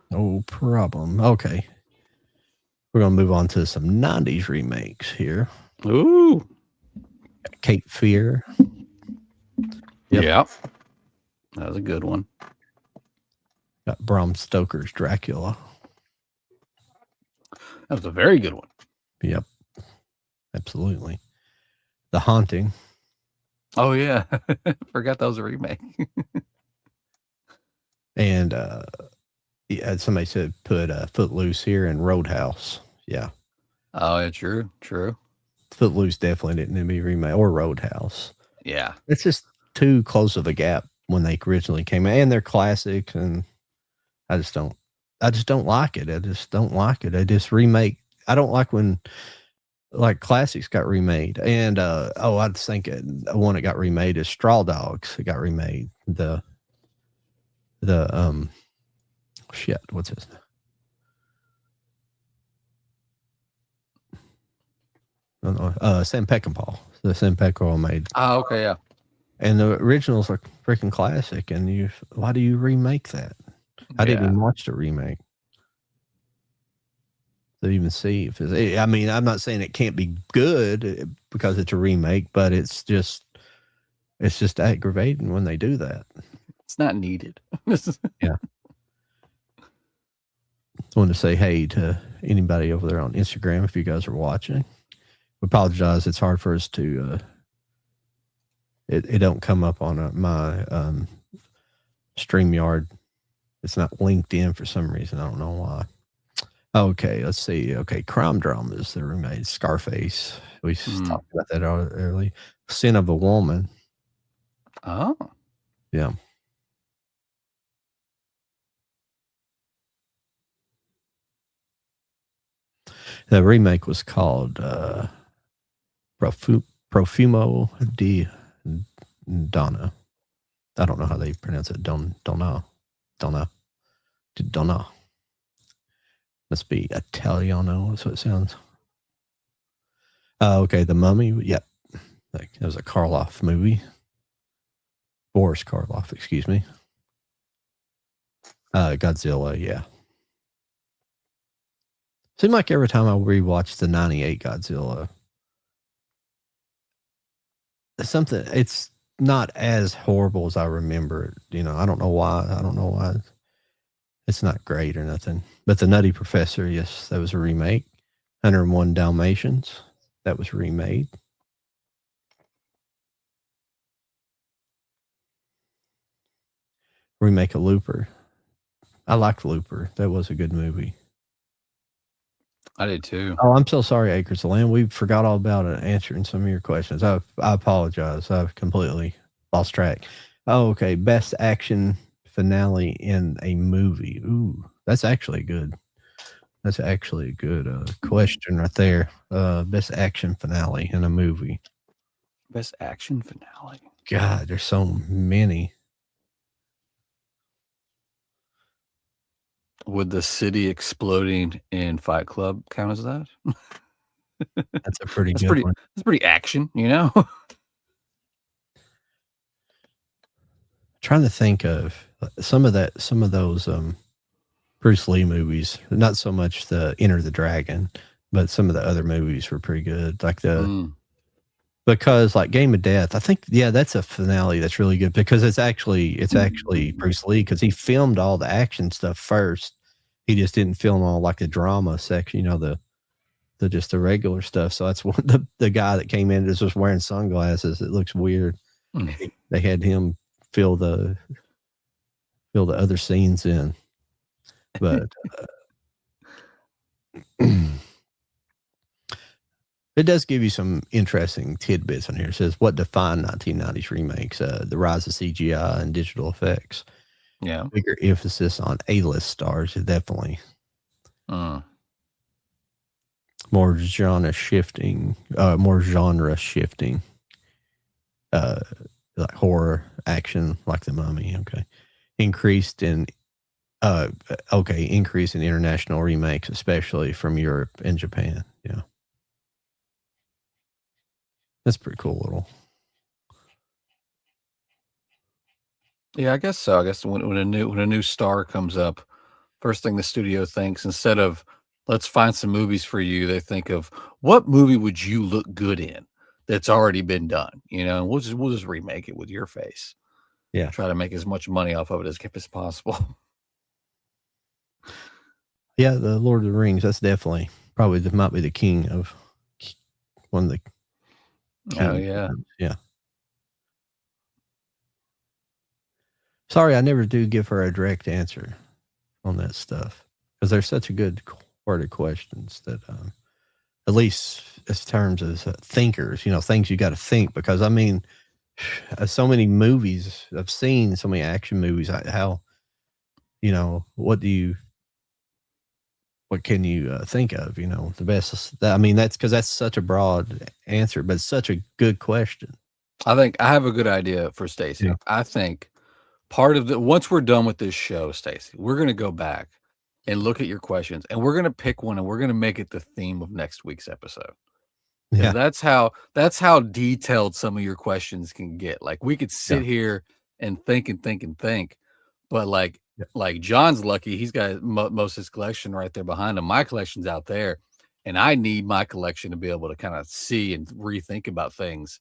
No problem. Okay. We're gonna move on to some '90s remakes here. Ooh. Cape Fear. Yep. Yeah. That was a good one. Got Bram Stoker's Dracula. That was a very good one. Yep. Absolutely. The Haunting. Oh yeah. Forgot that was a remake. And yeah, somebody said put Footloose here and Roadhouse. Yeah. Oh yeah, true. Footloose definitely didn't need to be remade, or Roadhouse. Yeah. It's just too close of a gap when they originally came out, and they're classics, and I just don't like it. I just don't like it. I just remake. I don't like when like classics got remade. And I was thinking one that got remade is Straw Dogs. It got remade. The shit, what's his name? I don't know. Sam Peckinpah. The Sam Peckinpah made. Oh, okay, yeah. And the original's a freaking classic. And why do you remake that? I didn't even watch the remake to even see if it's. I mean, I'm not saying it can't be good because it's a remake, but it's just aggravating when they do that. It's not needed. Yeah. I want to say hey to anybody over there on Instagram if you guys are watching. We apologize. It's hard for us to. It don't come up on my StreamYard. It's not linked in for some reason. I don't know why. Okay, let's see. Okay, crime dramas that were made. Scarface. We talked about that early. Sin of a Woman. Oh. Yeah. The remake was called Profumo di Donna. I don't know how they pronounce it. Donna. Must be Italiano. That's what it sounds. Okay, The Mummy. Yep. That was a Karloff movie. Boris Karloff, excuse me. Godzilla, yeah. Seemed like every time I rewatched the 98 Godzilla, it's not as horrible as I remember it. You know, I don't know why. It's not great or nothing. But The Nutty Professor, yes, that was a remake. 101 Dalmatians, that was remade. Remake of Looper. I liked Looper. That was a good movie. I did too. Oh, I'm so sorry, Acres of Land. We forgot all about it, answering some of your questions. I apologize. I've completely lost track. Oh, okay. Best action finale in a movie. Ooh, that's actually good. That's actually a good question right there. Best action finale in a movie. Best action finale. God, there's so many. Would the city exploding in Fight Club count as that? That's a pretty good one. That's pretty action, you know? Trying to think of some of those Bruce Lee movies. Not so much the Enter the Dragon, but some of the other movies were pretty good. Like because like Game of Death, I think that's a finale that's really good because it's actually Bruce Lee because he filmed all the action stuff first. He just didn't film all like the drama section, you know, the just the regular stuff. So that's one the guy that came in is just wearing sunglasses. It looks weird. They had him fill the other scenes in, but it does give you some interesting tidbits on here. It says what defined 1990s remakes: the rise of CGI and digital effects. Yeah, bigger emphasis on A-list stars, definitely. More genre shifting, like horror, action, like The Mummy. Okay, increase in international remakes, especially from Europe and Japan. Yeah, that's pretty cool. Little. Yeah, I guess so. I guess when a new star comes up, first thing the studio thinks, instead of Let's find some movies for you. They think of what movie would you look good in that's already been done, and we'll just remake it with your face. Yeah. Try to make as much money off of it as possible. Yeah, the Lord of the Rings, that's definitely probably might be the king of one of the Oh king. yeah. Yeah. Sorry, I never do give her a direct answer on that stuff because they're such a good worded questions that, at least as terms as thinkers, things you got to think. Because I mean, so many movies I've seen, so many action movies. How, what can you think of? The best. I mean, that's because that's such a broad answer, but it's such a good question. I think I have a good idea for Stacy. Yeah. I think part of once we're done with this show, Stacy, we're gonna go back and look at your questions, and we're gonna pick one, and we're gonna make it the theme of next week's episode. Because Yeah. that's how detailed some of your questions can get. Like we could sit here and think and think and think, but like John's lucky, he's got most of his collection right there behind him. My collection's out there, and I need my collection to be able to kind of see and rethink about things.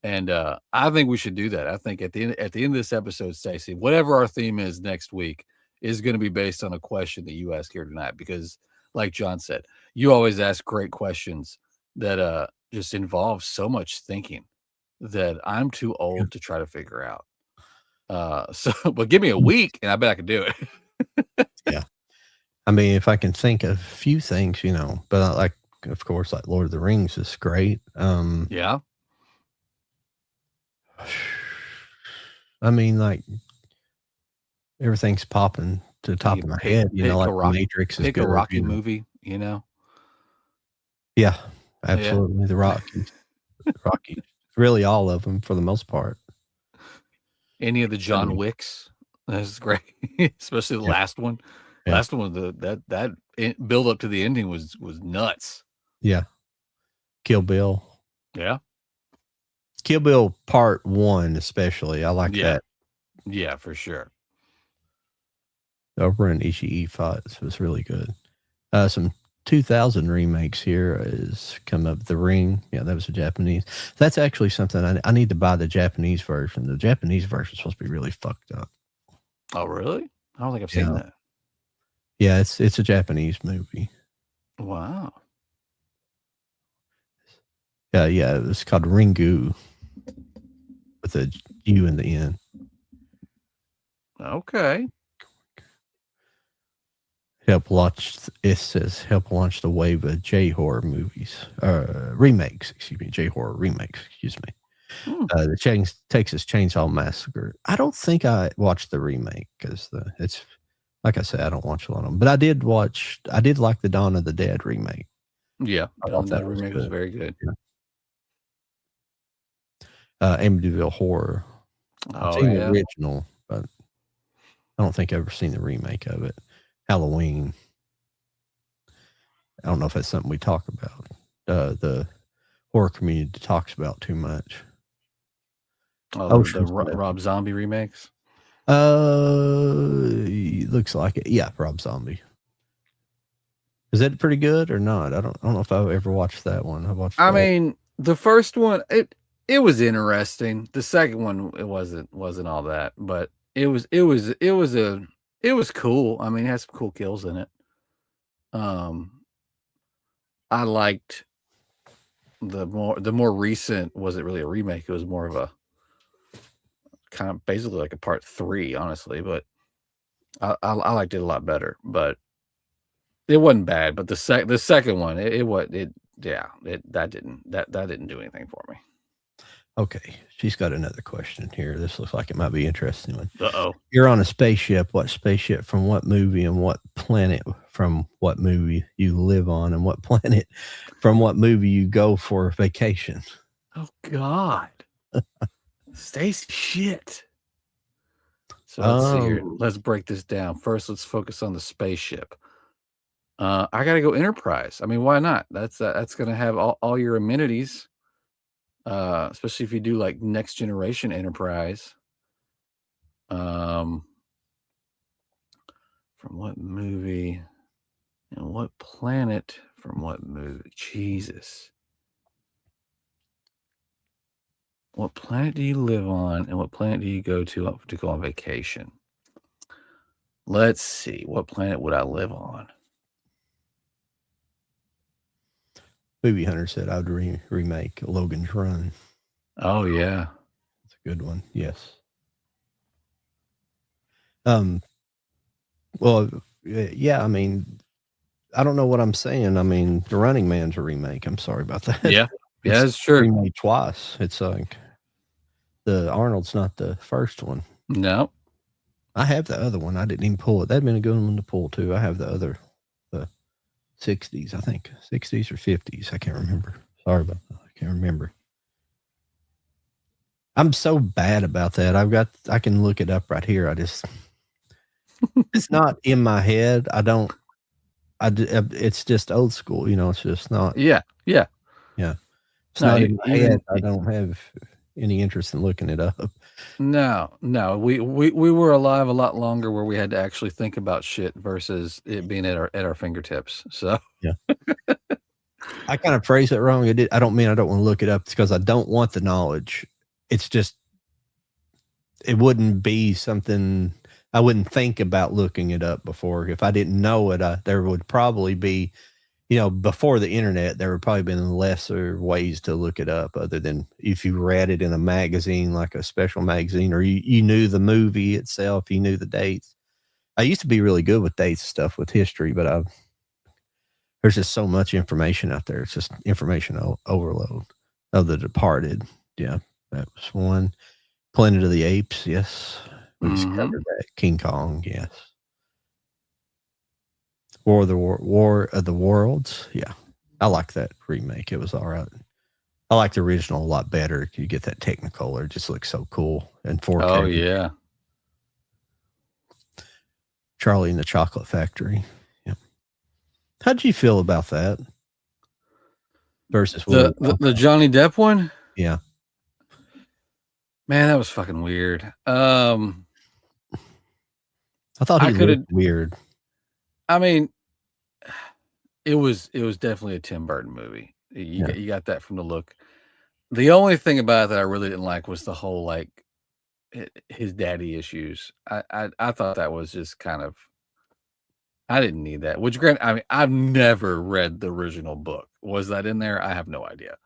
And I think we should do that. I think at the end of this episode, Stacey, whatever our theme is next week is going to be based on a question that you ask here tonight. Because, like John said, you always ask great questions that just involve so much thinking that I'm too old to try to figure out. But give me a week, and I bet I could do it. Yeah. I mean, if I can think of a few things, but like, of course, like Lord of the Rings is great. Yeah. I mean, like everything's popping to the top of my head, like The Matrix is pick good. a Rocky movie, Yeah, absolutely. Yeah. The Rockies, really all of them for the most part. Any of the John Wicks, that's great, especially the last one. Yeah. Last one, that build up to the ending was nuts. Yeah. Kill Bill. Yeah. Kill Bill Part 1 especially, I like that. Yeah, for sure. Oprah and Ishii fights was really good. Some 2000 remakes here is come up. The Ring. Yeah, that was a Japanese. That's actually something I need to buy the Japanese version. The Japanese version is supposed to be really fucked up. Oh, really? I don't think I've seen that. Yeah, it's a Japanese movie. Wow. Yeah, it was called Ringu with a U in the end. Okay. It says help launch the wave of J-horror movies, remakes, J-horror remakes, excuse me. The Texas Chainsaw Massacre. I don't think I watched the remake because it's, like I said, I don't watch a lot of them, but I did like the Dawn of the Dead remake. Yeah, Dawn of the Dead remake was very good. Yeah. Amityville Horror. I've seen the original, but I don't think I've ever seen the remake of it. Halloween. I don't know if that's something we talk about. The horror community talks about too much. Oh, the Rob Zombie remakes? Looks like it. Yeah, Rob Zombie. Is that pretty good or not? I don't know if I've ever watched that one. I mean, the first one, it was interesting. The second one, it wasn't all that, but it was cool. I mean, it had some cool kills in it. I liked the more recent. Wasn't really a remake. It was more of a kind of basically like a part 3, honestly. But I liked it a lot better. But it wasn't bad. But the second one, that didn't do anything for me. Okay, she's got another question here. This looks like it might be an interesting one. Uh-oh. You're on a spaceship. What spaceship from what movie and what planet from what movie you live on and what planet from what movie you go for vacation? Oh, God. Stacy, shit. So let's see here. Let's break this down. First, let's focus on the spaceship. I got to go Enterprise. I mean, why not? That's going to have all your amenities. Especially if you do like next generation Enterprise. From what movie? And what planet from what movie? Jesus. What planet do you live on, and what planet do you go to go on vacation? Let's see. What planet would I live on? Movie Hunter said I would remake Logan's Run. Oh yeah, It's a good one. Yes. Well, yeah. I mean, I don't know what I'm saying. I mean, The Running Man's a remake. I'm sorry about that. yeah, It's that's true. remade twice. It's like the Arnold's not the first one. No, I have the other one. I didn't even pull it. That'd been a good one to pull too. I have the other, the 60s, I think 60s or 50s. I can't remember. Sorry about that. I can't remember. I'm so bad about that. I can look it up right here. It's not in my head. It's just old school, it's just not. yeah. It's No, not in my even head. I don't have any interest in looking it up. no. We were alive a lot longer where we had to actually think about shit versus it being at our fingertips. So Yeah. I kind of phrase it wrong. I don't mean I don't want to look it up. It's because I don't want the knowledge. It's just, it wouldn't be something I wouldn't think about looking it up before. If I didn't know it, there would probably be, before the internet, there would probably been lesser ways to look it up other than if you read it in a magazine, like a special magazine, or you knew the movie itself, you knew the dates. I used to be really good with dates and stuff with history, but there's just so much information out there. It's just information overload. Oh, The Departed. Yeah, that was one. Planet of the Apes. Yes. We discovered that. King Kong. Yes. War of the Worlds. Yeah. I like that remake. It was all right. I like the original a lot better. You get that Technicolor. It just looks so cool. And 4K. oh yeah. Charlie and the Chocolate Factory. Yeah. How'd you feel about that? Versus the Johnny Depp one? Yeah. Man, that was fucking weird. I thought he looked weird. I mean, it was definitely a Tim Burton movie. You got that from the look. The only thing about it that I really didn't like was the whole like his daddy issues. I thought that was just kind of, I didn't need that. Which, granted, I mean, I've never read the original book. Was that in there? I have no idea.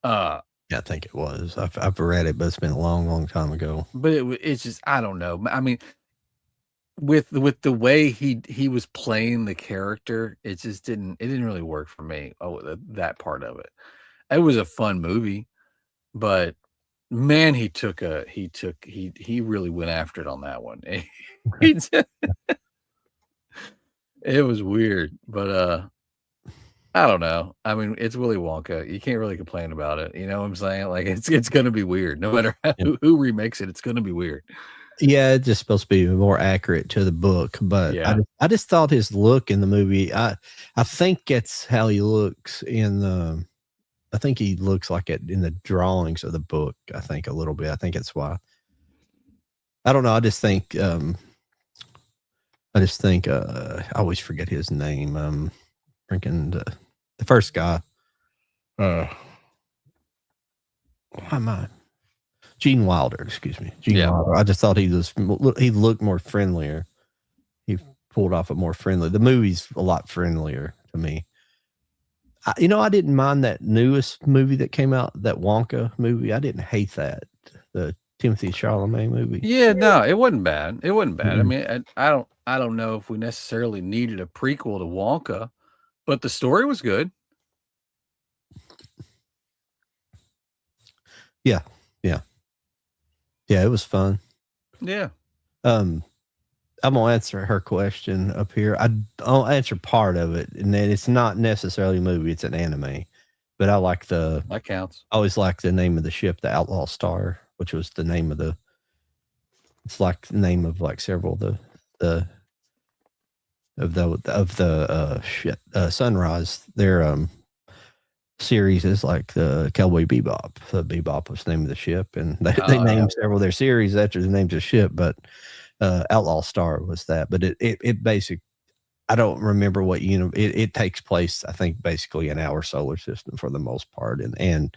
Yeah, I think it was. I've read it, but it's been a long, long time ago. But it's just, I don't know. I mean, with the way he was playing the character, it didn't really work for me. Oh, that part of it. It was a fun movie, but man, he really went after it on that one. It was weird, but I don't know. I mean, it's Willy Wonka. You can't really complain about it. You know what I'm saying? Like it's gonna be weird. No matter who remakes it, it's gonna be weird. Yeah, it's just supposed to be more accurate to the book, but Yeah. I just thought his look in the movie. I think it's how he looks in the. I think he looks like it in the drawings of the book. I think a little bit. I think that's why. I don't know. I just think. I always forget his name. Freaking the first guy. Why am I? Gene Wilder, excuse me. Gene Wilder. I just thought he looked more friendlier. He pulled off a more friendly. The movie's a lot friendlier to me. I didn't mind that newest movie that came out, that Wonka movie. I didn't hate that. The Timothy Chalamet movie. Yeah, no, it wasn't bad. It wasn't bad. Mm-hmm. I mean, I don't know if we necessarily needed a prequel to Wonka, but the story was good. Yeah. Yeah, it was fun. Yeah. I'm gonna answer her question up here. I'll answer part of it, and then it's not necessarily a movie; it's an anime. But I like that counts. I always like the name of the ship, the Outlaw Star, which was the name of the. It's like the name of like several of the Sunrise. Their series is like the Cowboy Bebop. The Bebop was the name of the ship, and they named several of their series after the names of the ship. But Outlaw Star was that. But it I don't remember what it takes place, I think, basically in our solar system for the most part, and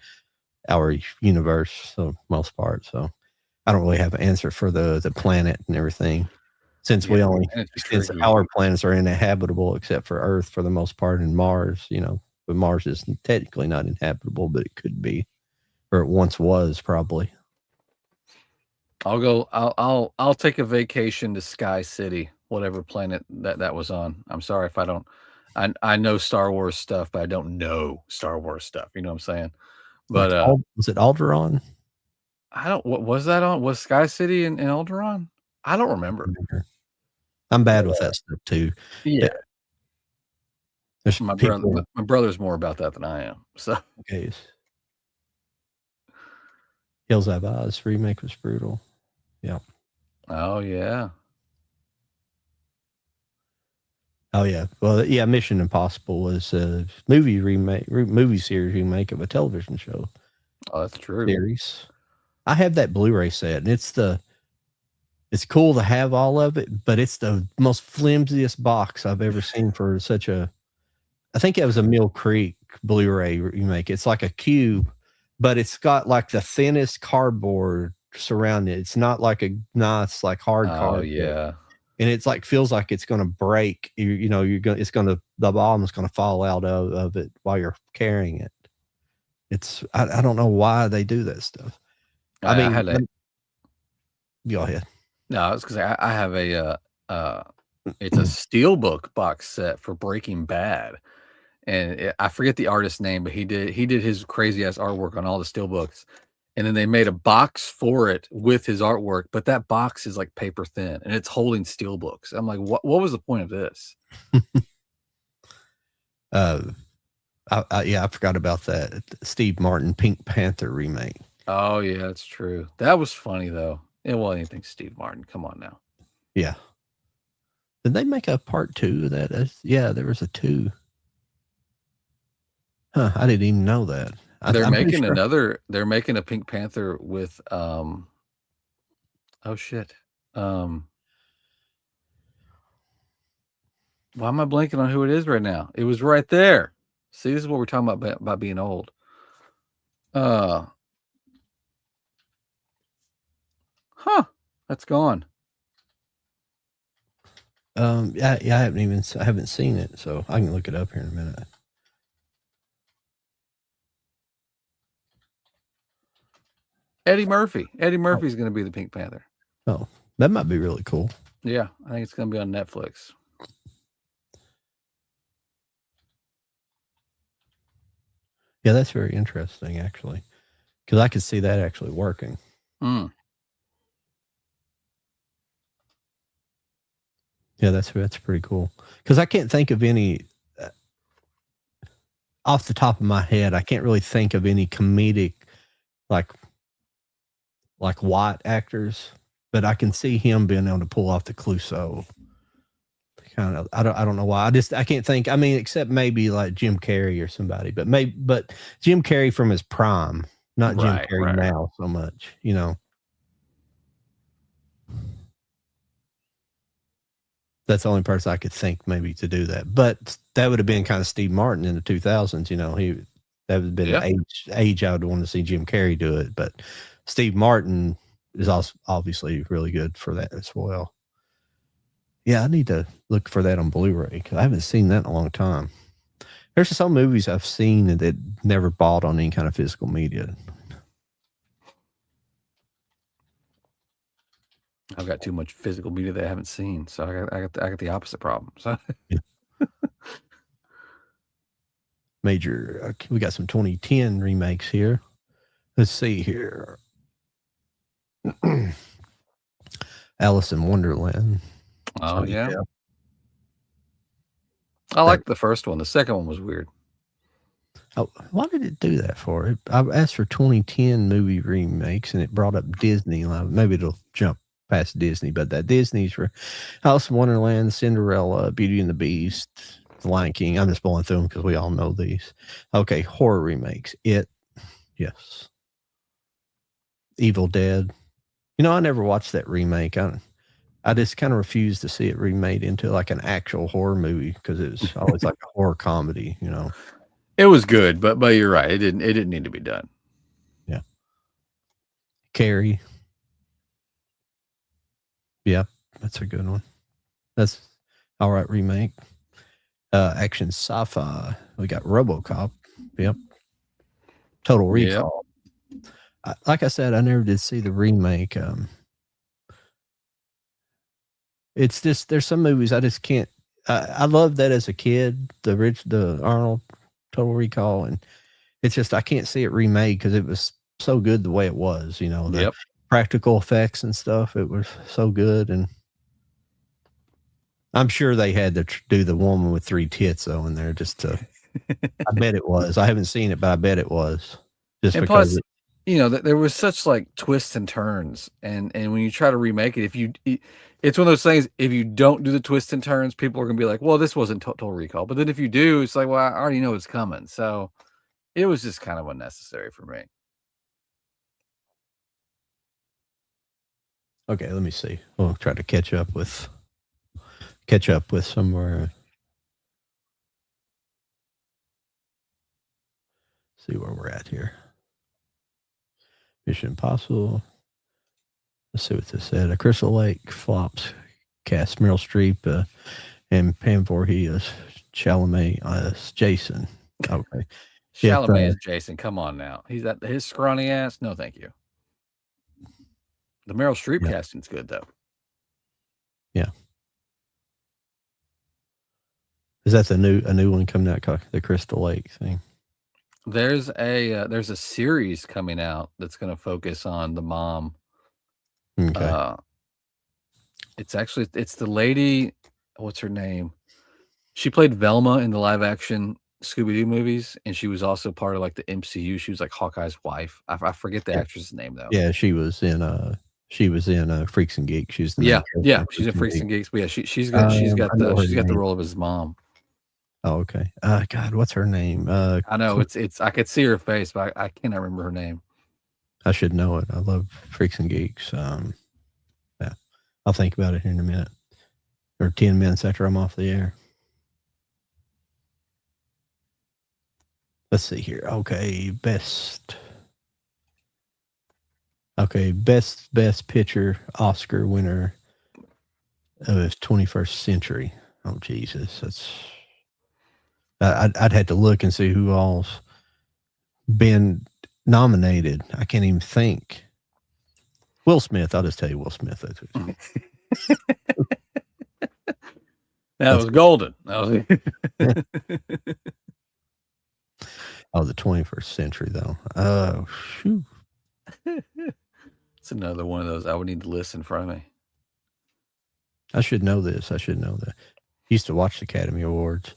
our universe, so most part. So I don't really have an answer for the planet and everything, since Yeah, we only and it's since tricky. our planets are uninhabitable except for Earth for the most part, and Mars, but Mars is technically not inhabitable, but it could be, or it once was probably. I'll take a vacation to Sky City, whatever planet that was on. I'm sorry if I don't. I know Star Wars stuff, but I don't know Star Wars stuff. You know what I'm saying? Like, But was it Alderaan? I don't. What was that on? Was Sky City in Alderaan? I don't remember. I'm bad But with that stuff too. yeah, There's my brother, people. my brother's more about that than I am. So Okay, Hills Have Eyes remake was brutal. Yeah. oh yeah, Oh yeah. Well, yeah. Mission Impossible was a movie series remake of a television show oh that's true. series. I have that Blu-ray set, and it's cool to have all of it, but it's the most flimsiest box I've ever seen for such a. I think it was a Mill Creek Blu-ray remake. It's like a cube, but it's got like the thinnest cardboard surrounding it. It's not like a nice like hard Oh cardboard. yeah. And it's like feels like it's going to break. The bottom's going to fall out of it while you're carrying it. I don't know why they do that stuff. I I mean, had a go ahead. no. I was gonna say I have it's a steelbook box set for Breaking Bad, and I forget the artist's name, but he did his crazy ass artwork on all the steelbooks, and then they made a box for it with his artwork, but that box is like paper thin and it's holding steelbooks. I'm like, what was the point of this? I forgot about that Steve Martin Pink Panther remake. Oh yeah, that's true. That was funny though. It wasn't anything Steve Martin. Come on now. Yeah. Did they make a part 2 of that? Yeah, there was a 2. Huh, I didn't even know that. They're I'm pretty making sure. they're making a Pink Panther with oh shit. Why am I blanking on who it is right now? It was right there. See, this is what we're talking about being old. Huh, that's gone. Yeah, I haven't seen it, so I can look it up here in a minute. Eddie Murphy. Eddie Murphy's going to be the Pink Panther. Oh, that might be really cool. Yeah, I think it's going to be on Netflix. Yeah, that's very interesting, actually, because I could see that actually working. Mm. Yeah, that's pretty cool. Because I can't think of any off the top of my head. I can't really think of any comedic like white actors, but I can see him being able to pull off the Clouseau. Kind of, I don't know why. I can't think. I mean, except maybe like Jim Carrey or somebody, but Jim Carrey from his prime, not Jim Carrey now so much. That's the only person I could think maybe to do that. But that would have been kind of Steve Martin in the 2000s. That would have been an age I would want to see Jim Carrey do it. But Steve Martin is also obviously really good for that as well. Yeah, I need to look for that on Blu-ray because I haven't seen that in a long time. There's some movies I've seen that never bought on any kind of physical media. I've got too much physical media that I haven't seen, so I got the opposite problem. So Yeah. Major, we got some 2010 remakes here. Let's see here. Alice in Wonderland. Oh yeah. I liked the first one. The second one was weird. Oh, why did it do that for it? I asked for 2010 movie remakes and it brought up Disney. Maybe it'll jump past Disney, but that Disney's for Alice in Wonderland, Cinderella, Beauty and the Beast, The Lion King. I'm just pulling through them because we all know these. Okay, horror remakes. Yes. Evil Dead. I never watched that remake. I just kind of refuse to see it remade into like an actual horror movie because it was always like a horror comedy, you know. It was good, but you're right. It didn't need to be done. Yeah. Carrie. Yep, that's a good one. That's all right remake. Action sci-fi. We got RoboCop. Yep. Total Recall. Yep. Like I said, I never did see the remake. It's just there's some movies I just can't. I loved that as a kid, the Arnold Total Recall, and it's just I can't see it remade because it was so good the way it was. You know, the practical effects and stuff. It was so good, and I'm sure they had to do the woman with 3 tits though in there just to. I bet it was. I haven't seen it, but I bet it was. Just and because plus, you know, there was such like twists and turns, and when you try to remake it, it's one of those things. If you don't do the twists and turns, people are gonna be like, "Well, this wasn't Total Recall." But then if you do, it's like, "Well, I already know it's coming." So it was just kind of unnecessary for me. Okay, let me see. We'll try to catch up with somewhere. See where we're at here. Mission Impossible. Let's see what this said. A Crystal Lake flops cast Meryl Streep and Pam Voorhees, Chalamet as Jason. Okay. Chalamet is Jason. Come on now. He's that his scrawny ass. No, thank you. The Meryl Streep casting's good though. Yeah. Is that a new one coming out? The Crystal Lake thing. There's a series coming out that's going to focus on the mom. Okay. It's the lady. What's her name? She played Velma in the live action Scooby-Doo movies, and she was also part of like the MCU. She was like Hawkeye's wife. I forget the actress's name though. Yeah, she was in Freaks and Geeks. She's she's in Freaks and Geeks. But yeah, she's got the role of his mom. Oh, okay. God, what's her name? I know it's I could see her face, but I cannot remember her name. I should know it. I love Freaks and Geeks. Yeah, I'll think about it here in a minute, or 10 minutes after I'm off the air. Let's see here. Okay, best picture Oscar winner of 21st century. Oh Jesus, that's. I'd have to look and see who all's been nominated. I can't even think. Will Smith. I'll just tell you Will Smith. That was golden. Oh, the 21st century, though. Oh, shoot. It's another one of those. I would need the list in front of me. I should know this. I should know that. Used to watch the Academy Awards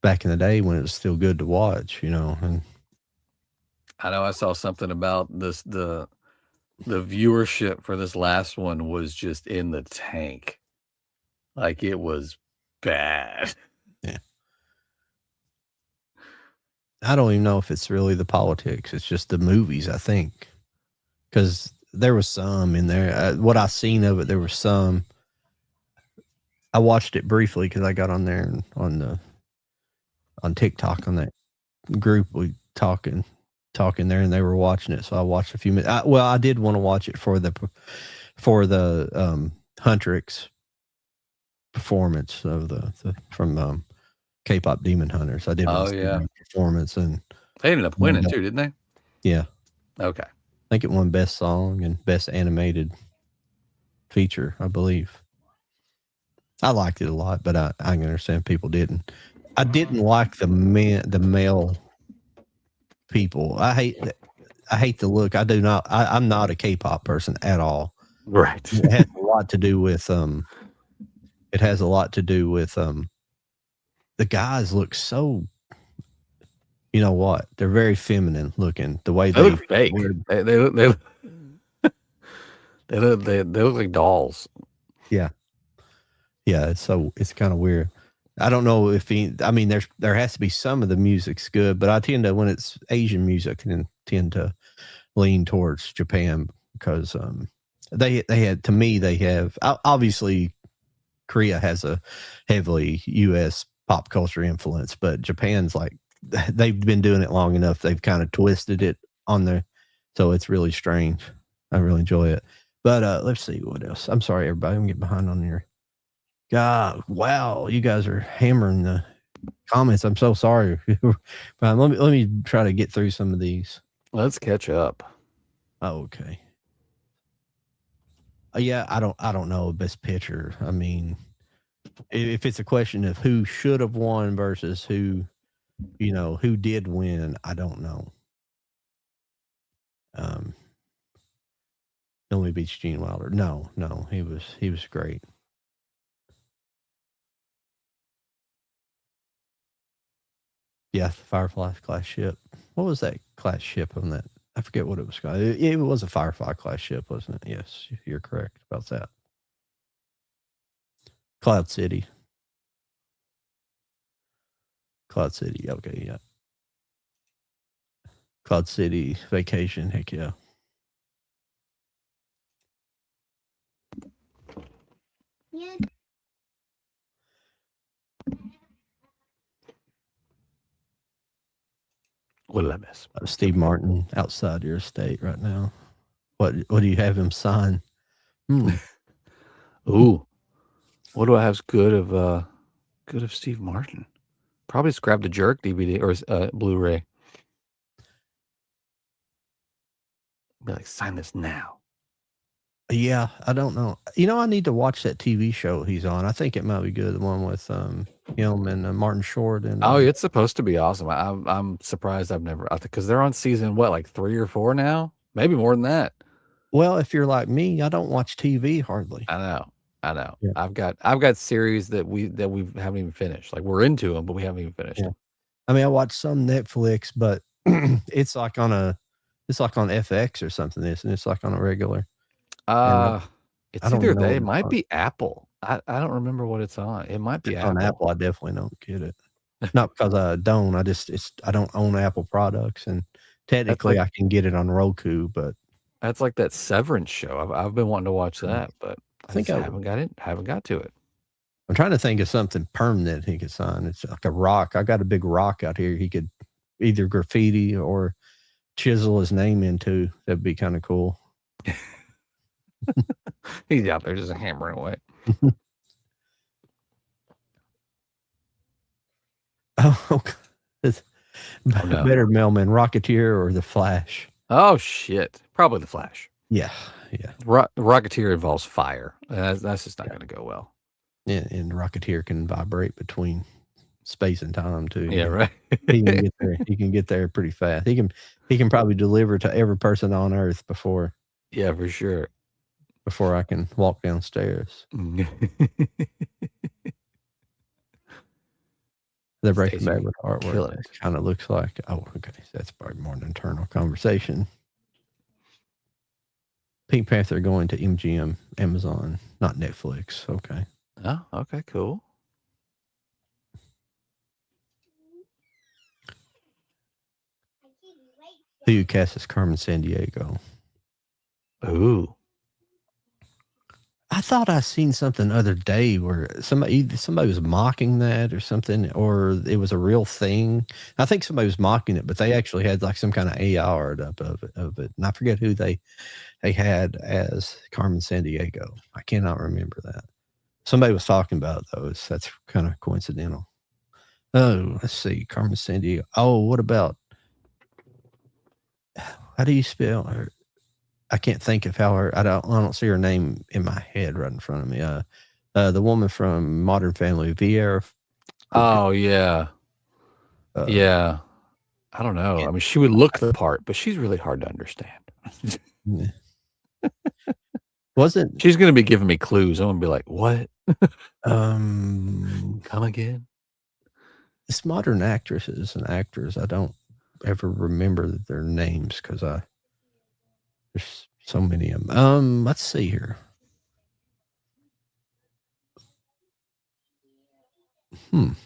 back in the day when it was still good to watch, you know. And I know I saw something about this. The viewership for this last one was just in the tank. Like it was bad. Yeah. I don't even know if it's really the politics. It's just the movies, I think. Because there was some in there. What I seen of it, there was some. I watched it briefly because I got on there on TikTok on that group we talking there, and they were watching it, so I watched a few minutes. I did want to watch it for the Huntrix performance of the from K-pop Demon Hunters. I did want to see that performance, and they ended up winning too, didn't they? Yeah. Okay. I think it won Best Song and Best Animated Feature, I believe. I liked it a lot, but I can understand people didn't. I didn't like the male people. I hate the look. I do not. I'm not a K-pop person at all. Right. It has a lot to do with the guys look so. You know what? They're very feminine looking. The way they look fake. They look like dolls. Yeah. Yeah, it's kind of weird. I don't know if there has to be some of the music's good, but I tend to, when it's Asian music, tend to lean towards Japan because they had, to me, they have, obviously Korea has a heavily US pop culture influence, but Japan's like, they've been doing it long enough. They've kind of twisted it on there. So it's really strange. I really enjoy it. But let's see what else. I'm sorry, everybody. I'm getting behind on your. God, wow, you guys are hammering the comments. I'm so sorry. But let me try to get through some of these. Let's catch up. Oh, okay. Yeah, I don't know best picture. I mean, if it's a question of who should have won versus who, who did win, I don't know. Only beats Gene Wilder. No, he was great. Yeah, the Firefly class ship. What was that class ship on that? I forget what it was called. It was a Firefly class ship, wasn't it? Yes, you're correct about that. Cloud City. Okay, yeah. Cloud City Vacation. Heck yeah. Yeah. What did I miss? Steve Martin outside your estate right now. What do you have him sign? Ooh, what do I have good of Steve Martin? Probably just grab the Jerk DVD or Blu-ray. Be like, sign this now. Yeah, I don't know. I need to watch that TV show he's on. I think it might be good. The one with him and Martin Short and. Oh, it's supposed to be awesome. I'm surprised I've never, because they're on season like 3 or 4 now, maybe more than that. Well, if you're like me, I don't watch TV hardly. I know. Yeah. I've got series that we haven't even finished. Like we're into them, but we haven't even finished them. I mean, I watch some Netflix, but it's like on FX or something. It's like on a regular. It's either it might be Apple. I don't remember what it's on. It might be Apple. On Apple, I definitely don't get it. Not because I don't. I don't own Apple products, and technically I can get it on Roku, but that's like that Severance show. I've been wanting to watch that, but I think I haven't got to it. I'm trying to think of something permanent he could sign. It's like a rock. I got a big rock out here. He could either graffiti or chisel his name into. That'd be kind of cool. He's out there just hammering away. Oh, no. Better Mailman, Rocketeer or The Flash? Oh shit, probably The Flash. Yeah. Rocketeer involves fire. That's just not going to go well. Yeah, and Rocketeer can vibrate between space and time too. Yeah, right. He can get there. He can get there pretty fast. He can probably deliver to every person on Earth before. Yeah, for sure. Before I can walk downstairs. The Breaking Bad with artwork kind of looks like. Oh, okay. So that's probably more an internal conversation. Pink Panther going to MGM, Amazon, not Netflix. Okay. Oh, okay, cool. Who you cast as Carmen Sandiego? Ooh. I thought I seen something the other day where somebody was mocking that or something, or it was a real thing. I think somebody was mocking it, but they actually had like some kind of AI art up of it. And I forget who they had as Carmen Sandiego. I cannot remember that. Somebody was talking about it, though. That's kind of coincidental. Oh, let's see. Carmen Sandiego. Oh, what about, how do you spell her? I can't think of how her. I don't see her name in my head right in front of me. The woman from Modern Family, Vieira. Oh yeah, yeah. I don't know. I mean, she would look the part, but she's really hard to understand. Wasn't she's going to be giving me clues? I'm going to be like, what? Come again? It's modern actresses and actors. I don't ever remember their names because there's so many of them. Let's see here. I'm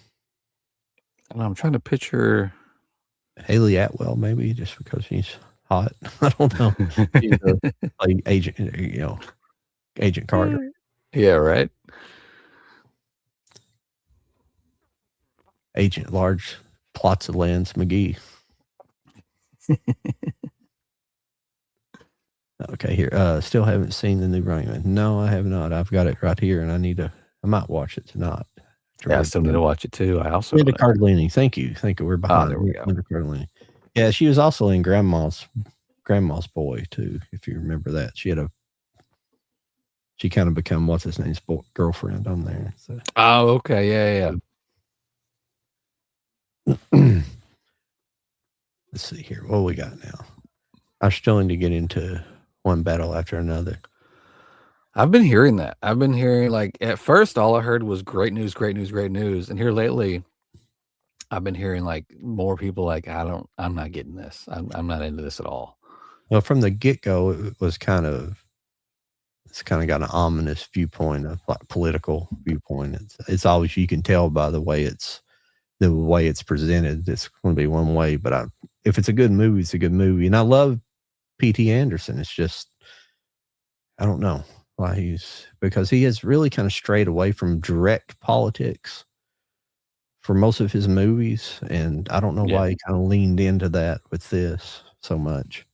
trying to picture Haley Atwell, maybe just because she's hot. I don't know. She's a agent, Agent Carter. Yeah, right. Agent Large Plots of Lands McGee. Okay, here. Still haven't seen the new Running Man. No, I have not. I've got it right here, and I might watch it tonight. Yeah, I still need to watch it too. I also Linda Cardellini. Thank you. We're behind. there we go. Linda Cardellini. Yeah, she was also in Grandma's Boy too. If you remember that, she kind of become what's his name's girlfriend on there. So. Oh, okay, yeah. Let's see here. What we got now? I'm struggling to get into one battle after another. I've been hearing that. I've been hearing, like, at first all I heard was great news. And here lately, I've been hearing like more people like, I'm not getting this. I'm not into this at all. Well, from the get-go, it's kind of got an ominous viewpoint of like political viewpoint. It's always, you can tell by the way it's presented, it's going to be one way, but if it's a good movie, it's a good movie. And I love P.T. Anderson. It's just, I don't know why because he has really kind of strayed away from direct politics for most of his movies. And I don't know why he kind of leaned into that with this so much.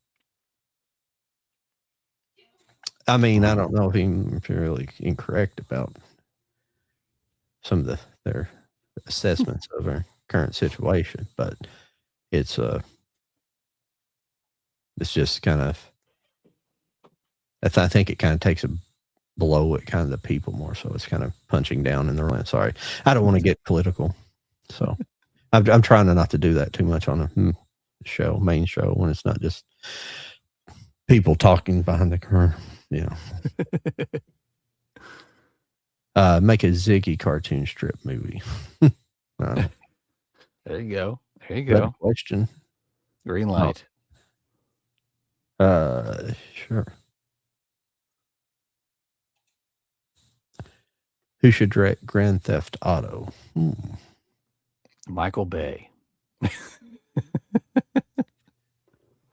I mean, I don't know if you're really incorrect about some of their assessments of our current situation, but it's just kind of, I think it kind of takes a blow at kind of the people more, so it's kind of punching down in the line. Sorry, I don't want to get political, so I'm trying not to do that too much on a main show, when it's not just people talking behind the curtain, make a Ziggy cartoon strip movie. There you go. Good question. Green light. Sure. Who should direct Grand Theft Auto? Michael Bay.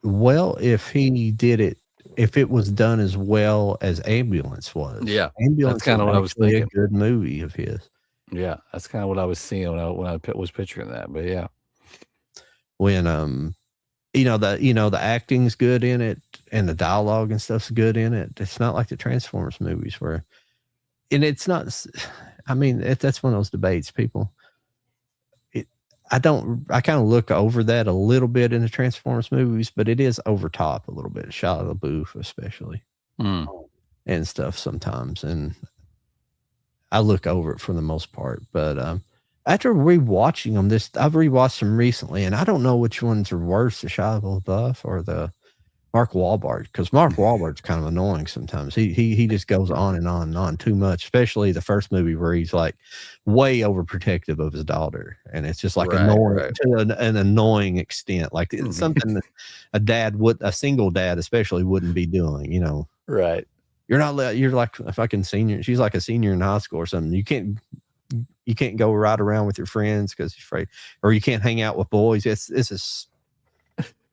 Well, if it was done as well as Ambulance was. Yeah. Ambulance that's kind of what I was thinking. A good movie of his. Yeah, that's kind of what I was seeing when I was picturing that. But yeah. When the acting's good in it and the dialogue and stuff's good in it. It's not like the Transformers movies and it's not, I mean, that's one of those debates, people. I kind of look over that a little bit in the Transformers movies, but it is over top a little bit. Shia LaBeouf, especially, and stuff sometimes. And I look over it for the most part. But after rewatching them, I've rewatched them recently, and I don't know which ones are worse, the Shia LaBeouf or the Mark Wahlberg, because Mark Wahlberg's kind of annoying sometimes. He just goes on and on and on too much, especially the first movie where he's like way overprotective of his daughter, and it's just like annoying to an annoying extent, like it's something that a single dad especially wouldn't be doing, Right. You're like a fucking senior. She's like a senior in high school or something. You can't go ride around with your friends because you're afraid, or you can't hang out with boys.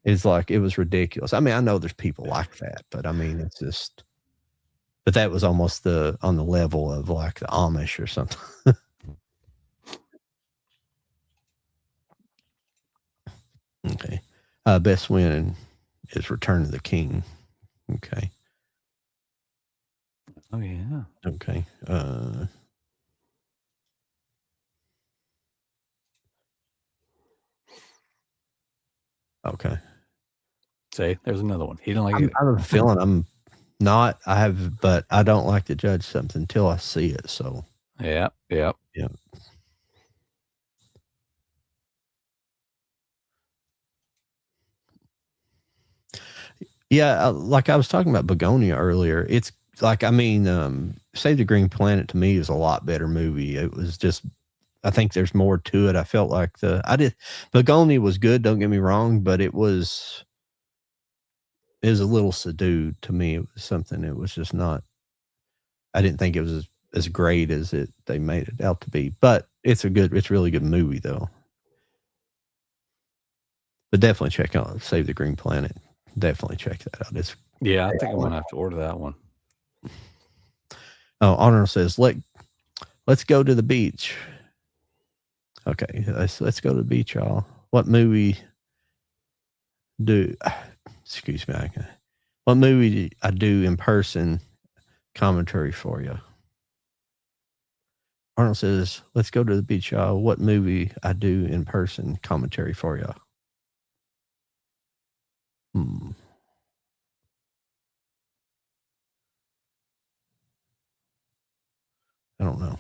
It's like, it was ridiculous. I mean, I know there's people like that, but I mean, it's just, but that was almost on the level of like the Amish or something. Okay. Best win is Return of the King. Okay. Oh yeah. Okay. Okay. Say, there's another one. He don't like it. I have a feeling but I don't like to judge something until I see it. So yeah. Yeah, like I was talking about Begonia earlier. It's like, I mean, Save the Green Planet to me is a lot better movie. It was just, I think there's more to it. I felt like Begonia was good, don't get me wrong, but it was a little subdued to me. It was something, it was just not, I didn't think it was as great as they made it out to be, but it's a really good movie though. But definitely check out Save the Green Planet. Definitely check that out. I think I'm gonna have to order that one. Oh, Arnold says, let's go to the beach. Okay, let's go to the beach, y'all. What movie do? Excuse me. What movie I do in person commentary for you? Arnold says, let's go to the beach, y'all. What movie I do in person commentary for you? I don't know.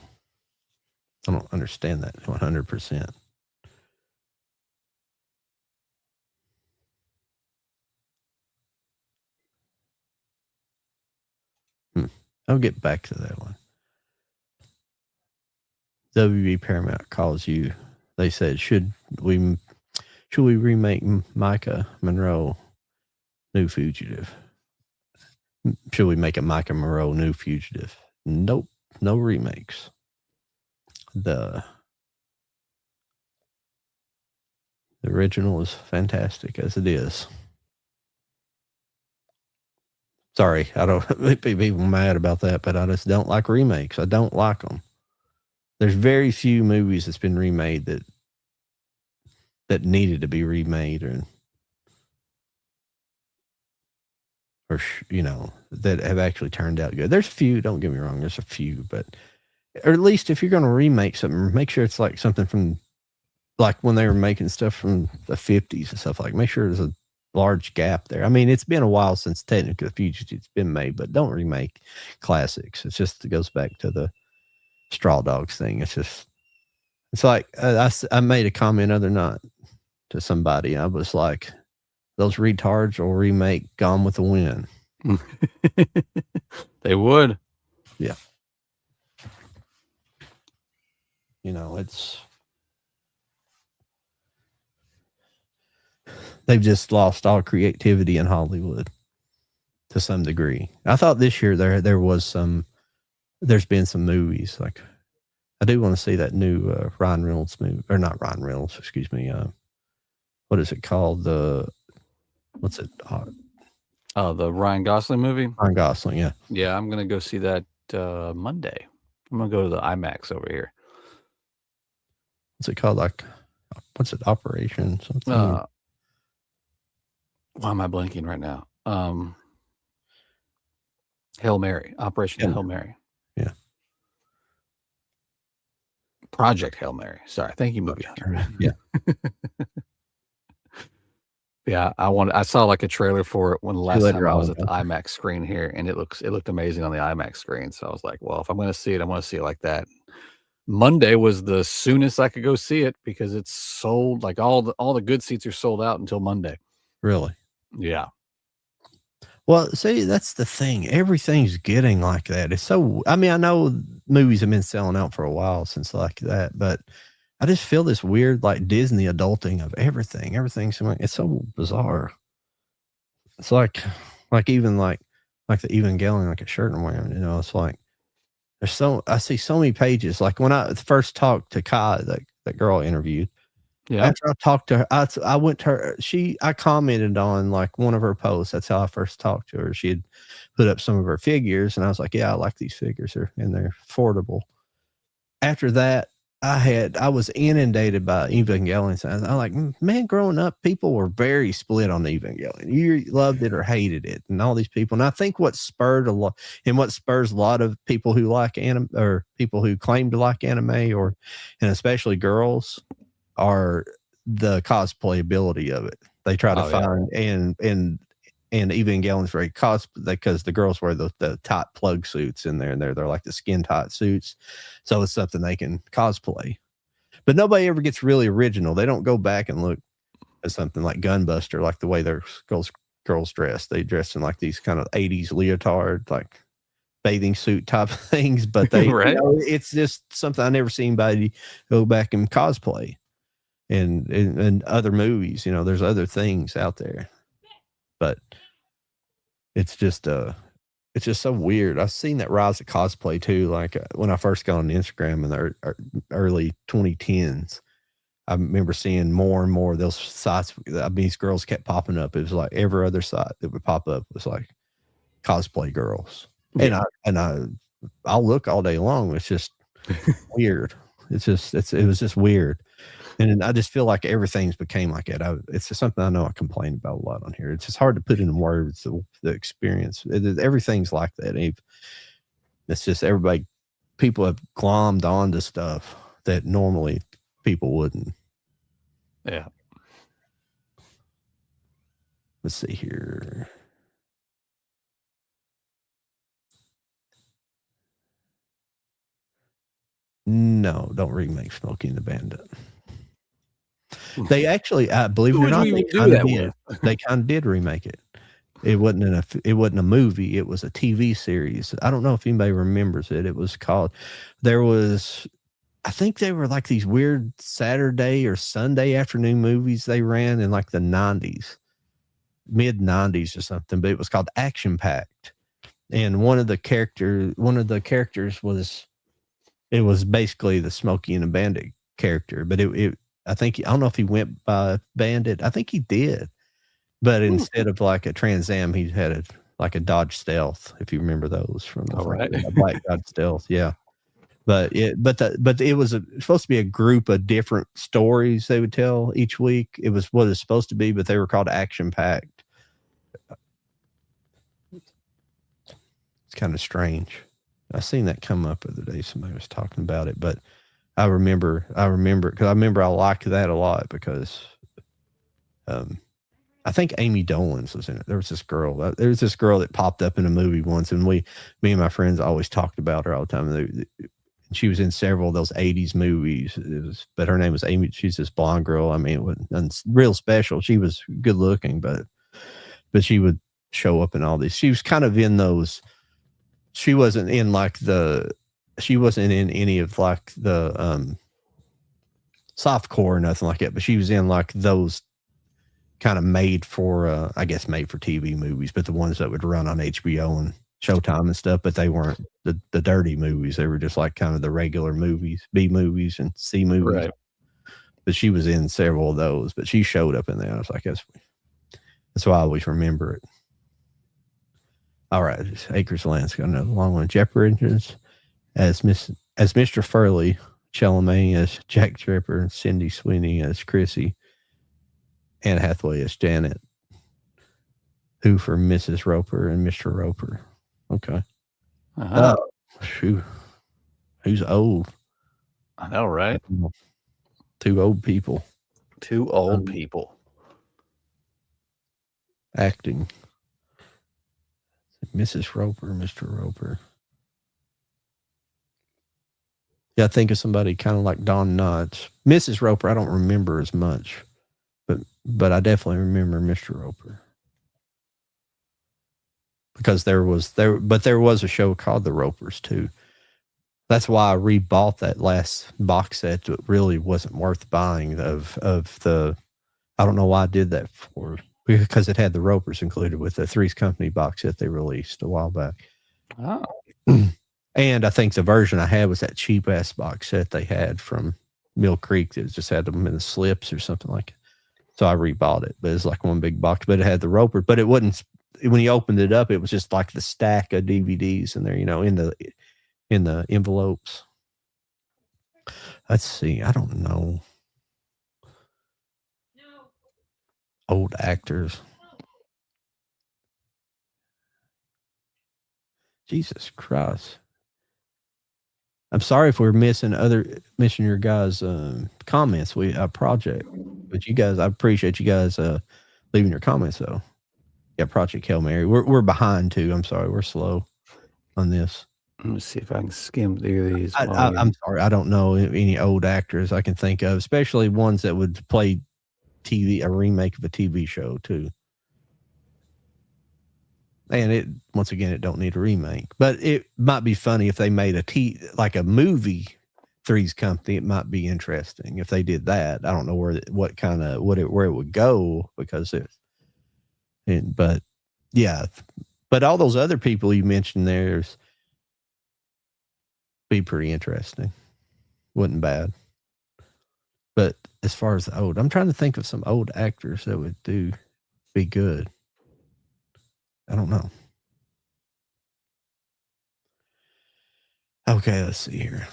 I don't understand that 100%. I'll get back to that one. WB Paramount calls you. They said, should we remake Micah Monroe New Fugitive? Should we make a Micah Monroe New Fugitive? Nope, no remakes. The original is fantastic as it is. Sorry, I don't make people mad about that, but I just don't like remakes. I don't like them. There's very few movies that's been remade that needed to be remade or that have actually turned out good. There's a few, don't get me wrong, there's a few, but or at least if you're going to remake something, make sure it's like something from like when they were making stuff from the 50s and stuff, like make sure there's a large gap there. I mean, it's been a while since technically the Fugitive's been made, but don't remake classics. It goes back to the Straw Dogs thing. It's like I made a comment other night to somebody. I was like, those retards will remake Gone with the Wind. They would. Yeah. They've just lost all creativity in Hollywood to some degree. I thought this year there's been some movies. Like, I do want to see that new Ryan Reynolds movie, or not Ryan Reynolds, excuse me. What is it called? What's it? The Ryan Gosling movie? Ryan Gosling, yeah. Yeah, I'm going to go see that Monday. I'm going to go to the IMAX over here. What's it called? Like, what's it? Operation something? Why am I blanking right now? Hail Mary. Operation Hail Mary. Yeah. Project Hail Mary. Sorry. Thank you, Movie Hunter. Yeah. Yeah, I saw like a trailer for it when the last time I was at the IMAX screen here, and it looked amazing on the IMAX screen. So I was like, well, if I'm going to see it, I want to see it like that. Monday was the soonest I could go see it because it's sold. Like all the good seats are sold out until Monday. Really? Yeah. Well, see, that's the thing. Everything's getting like that. It's so. I mean, I know movies have been selling out for a while since like that, but I just feel this weird, like Disney adulting of everything. Everything's it's so bizarre. It's like even like the Evangelion, like a shirt I'm wearing. It's like I see so many pages. Like when I first talked to Kai, that girl I interviewed. Yeah. After I talked to her, I went to her. I commented on like one of her posts. That's how I first talked to her. She had put up some of her figures, and I was like, "Yeah, I like these figures, and they're affordable." After that, I was inundated by Evangelion. So I was like, man, growing up, people were very split on Evangelion. You loved it or hated it, and all these people. And I think what spurs a lot of people who like anime, or people who claim to like anime, and especially girls, are the cosplay ability of it. They try to find and Evangelion's very cosplay because the girls wear the tight plug suits in there, and they're like the skin tight suits, so it's something they can cosplay. But nobody ever gets really original. They don't go back and look at something like Gunbuster, like the way their girls dress. They dress in like these kind of 80s leotard, like bathing suit type of things. But they, right. It's just something I never seen anybody go back and cosplay. And other movies, there's other things out there, but it's just so weird. I've seen that rise of cosplay too. Like when I first got on Instagram in the early 2010s, I remember seeing more and more of those sites. I mean, these girls kept popping up. It was like every other site that would pop up was like cosplay girls. Yeah. And I I'll look all day long. It's just weird. It was just weird. And I just feel like everything's became like it. It's just something I know I complain about a lot on here. It's just hard to put in words the experience. Everything's like that. It's just people have glommed onto stuff that normally people wouldn't. Yeah. Let's see here. No, don't remake Smokey and the Bandit. They actually, believe it or not, they kind of did. They kind of did remake it. It wasn't a movie. It was a TV series. I don't know if anybody remembers it. It was called. I think they were like these weird Saturday or Sunday afternoon movies they ran in like the 90s, mid 90s or something. But it was called Action Packed, and one of the characters was basically the Smokey and the Bandit character. But I don't know if he went by Bandit. I think he did. But instead of like a Trans Am, he had like a Dodge Stealth, if you remember those from the Black Dodge Stealth. Yeah. But it was supposed to be a group of different stories they would tell each week. It was what it's supposed to be, but they were called Action Packed. It's kind of strange. I seen that come up the other day. Somebody was talking about it, but I remember because I liked that a lot because, I think Amy Dolan's was in it. There was this girl that popped up in a movie once, and me and my friends always talked about her all the time. She was in several of those 80s movies, but her name was Amy. She's this blonde girl. I mean, it wasn't real special. She was good looking, but she would show up in all these. She was kind of in those. She wasn't in any of like the softcore or nothing like that, but she was in like those kind of made for TV movies, but the ones that would run on HBO and Showtime and stuff, but they weren't the dirty movies. They were just like kind of the regular movies, B movies and C movies. Right. But she was in several of those, but she showed up in there. I was like, that's why I always remember it. All right. Acres of Land's got another long one. Jeff Bridges as Mr. Furley, Chalamet as Jack Tripper, and Cindy Sweeney as Chrissy, Anne Hathaway as Janet, who for Mrs. Roper and Mr. Roper. Okay. Who's old? I know, right? Two old people. Acting. Mrs. Roper, Mr. Roper. Yeah, I think of somebody kind of like Don Knotts. Mrs. Roper, I don't remember as much, but I definitely remember Mr. Roper. Because there was a show called The Ropers too. That's why I rebought that last box set that really wasn't worth buying of the. I don't know why I did that for, because it had The Ropers included with the Three's Company box set they released a while back. Oh. And I think the version I had was that cheap ass box set they had from Mill Creek that just had them in the slips or something like that. So I rebought it, but it's like one big box, but it had the Roper, but it wouldn't. When you opened it up, it was just like the stack of DVDs in there, in the envelopes. Let's see. I don't know. Old actors. Jesus Christ. I'm sorry if we're missing your guys' comments. Project, but you guys, I appreciate you guys leaving your comments though. Yeah, Project Hail Mary. We're behind too. I'm sorry, we're slow on this. Let me see if I can skim through these. I'm sorry, I don't know any old actors I can think of, especially ones that would play a remake of a TV show too. And once again, it don't need a remake, but it might be funny if they made like a movie, Three's Company. It might be interesting if they did that. I don't know where it would go because but yeah, but all those other people you mentioned there's be pretty interesting. Wasn't bad. But as far as the old, I'm trying to think of some old actors that would be good. I don't know. Okay, let's see here.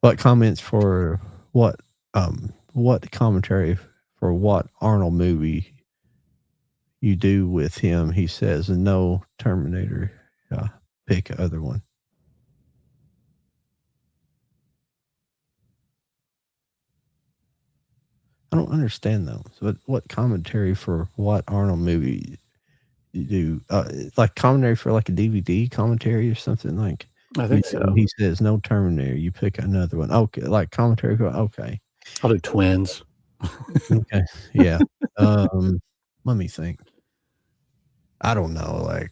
What comments for what commentary for what Arnold movie you do with him? He says no Terminator. Pick other one. I don't understand those. But what commentary for what Arnold movie you do? Like commentary for like a DVD commentary or something like. I think so. He says no Terminator. You pick another one. Okay, like commentary for okay. I'll do Twins. Okay, yeah. Let me think. I don't know, like.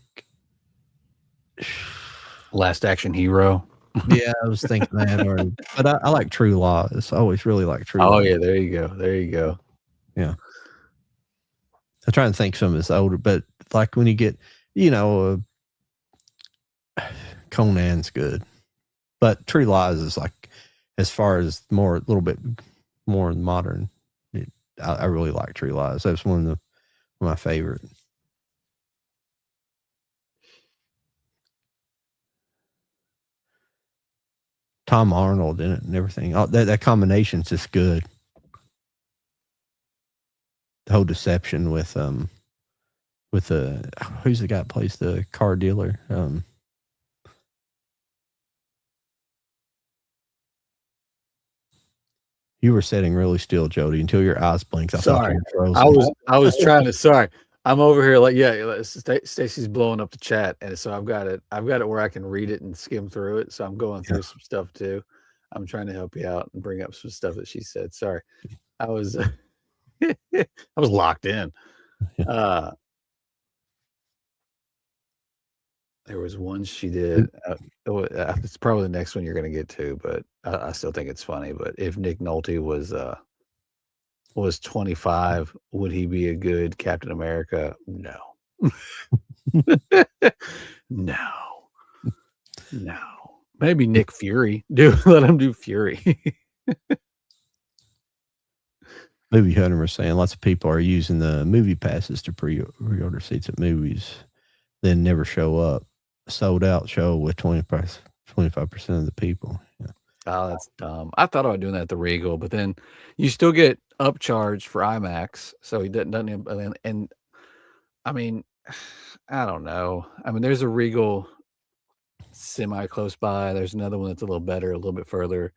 Last Action Hero. Yeah, I was thinking that, but I like True Lies. I always really like True Lies. Oh yeah, there you go. There you go. Yeah. I try and think some of this older, but like when you get, Conan's good, but True Lies is like, as far as a little bit more modern. I really like True Lies. That's one of my favorite. Tom Arnold in it and everything. That combination's just good. The whole deception with who's the guy that plays the car dealer? You were sitting really still, Jody, until your eyes blinked. Sorry, I was trying to. Sorry, I'm over here like Stacy's blowing up the chat, and so I've got it where I can read it and skim through it. So I'm going through some stuff too. I'm trying to help you out and bring up some stuff that she said. Sorry, I was I was locked in. There was one she did. It's probably the next one you're going to get to, but I still think it's funny. But if Nick Nolte was 25, would he be a good Captain America? No. No. Maybe Nick Fury. Let him do Fury. Movie Hunter was saying lots of people are using the movie passes to pre-order seats at movies, then never show up. Sold out show with 25% of the people. Yeah. Oh, that's dumb. I thought about doing that at the Regal, but then you still get upcharged for IMAX, so he doesn't. And I mean, I don't know. I mean, there's a Regal semi close by. There's another one that's a little better, a little bit further.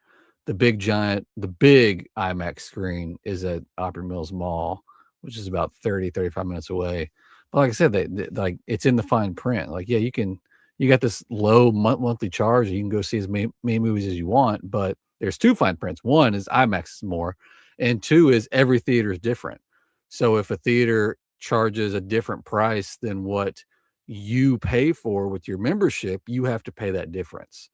The big IMAX screen is at Opry Mills Mall, which is about 35 minutes away. But like I said, they like it's in the fine print. Like, yeah, you got this low monthly charge. You can go see as many movies as you want, but there's two fine prints. One is IMAX is more, and two is every theater is different. So if a theater charges a different price than what you pay for with your membership, you have to pay that difference.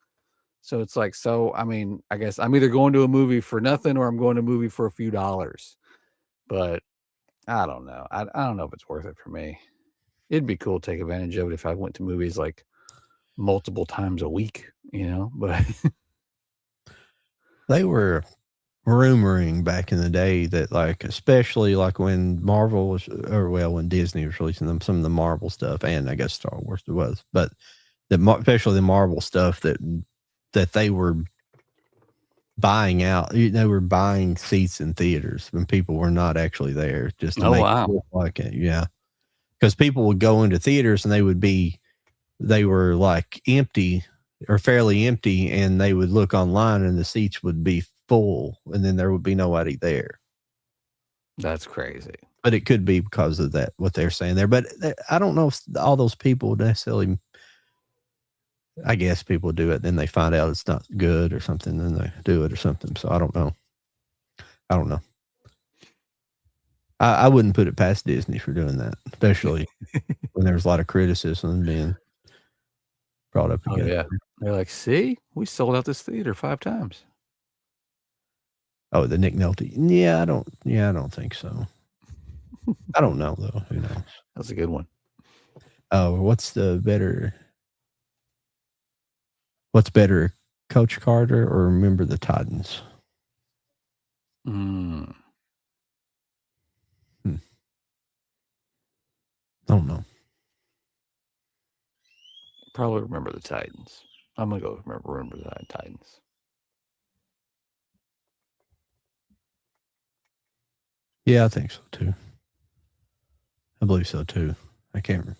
So it's like, I mean, I guess I'm either going to a movie for nothing or I'm going to a movie for a few dollars. But I don't know. I don't know if it's worth it for me. It'd be cool to take advantage of it if I went to movies like multiple times a week, but they were rumoring back in the day that, like, especially like when Marvel was, when Disney was releasing some of the Marvel stuff, and I guess Star Wars it was, but especially the Marvel stuff that they were buying out. They were buying seats in theaters when people were not actually there, just to make it look like it. Yeah, because people would go into theaters and they were like empty or fairly empty, and they would look online and the seats would be full, and then there would be nobody there. That's crazy. But it could be because of that, what they're saying there. But I don't know if all those people necessarily. I guess people do it, then they find out it's not good or something, then they do it or something. So I don't know. I wouldn't put it past Disney for doing that, especially when there's a lot of criticism being brought up again. Oh, yeah. They're like, see, we sold out this theater 5 times. Oh, the Nick Nolte. Yeah, I don't think so. I don't know though. Who knows? That's a good one. Oh, what's better, Coach Carter or Remember the Titans? I don't know. Probably Remember the Titans. I'm gonna go remember the Titans. Yeah, I think so too. I believe so too. I can't.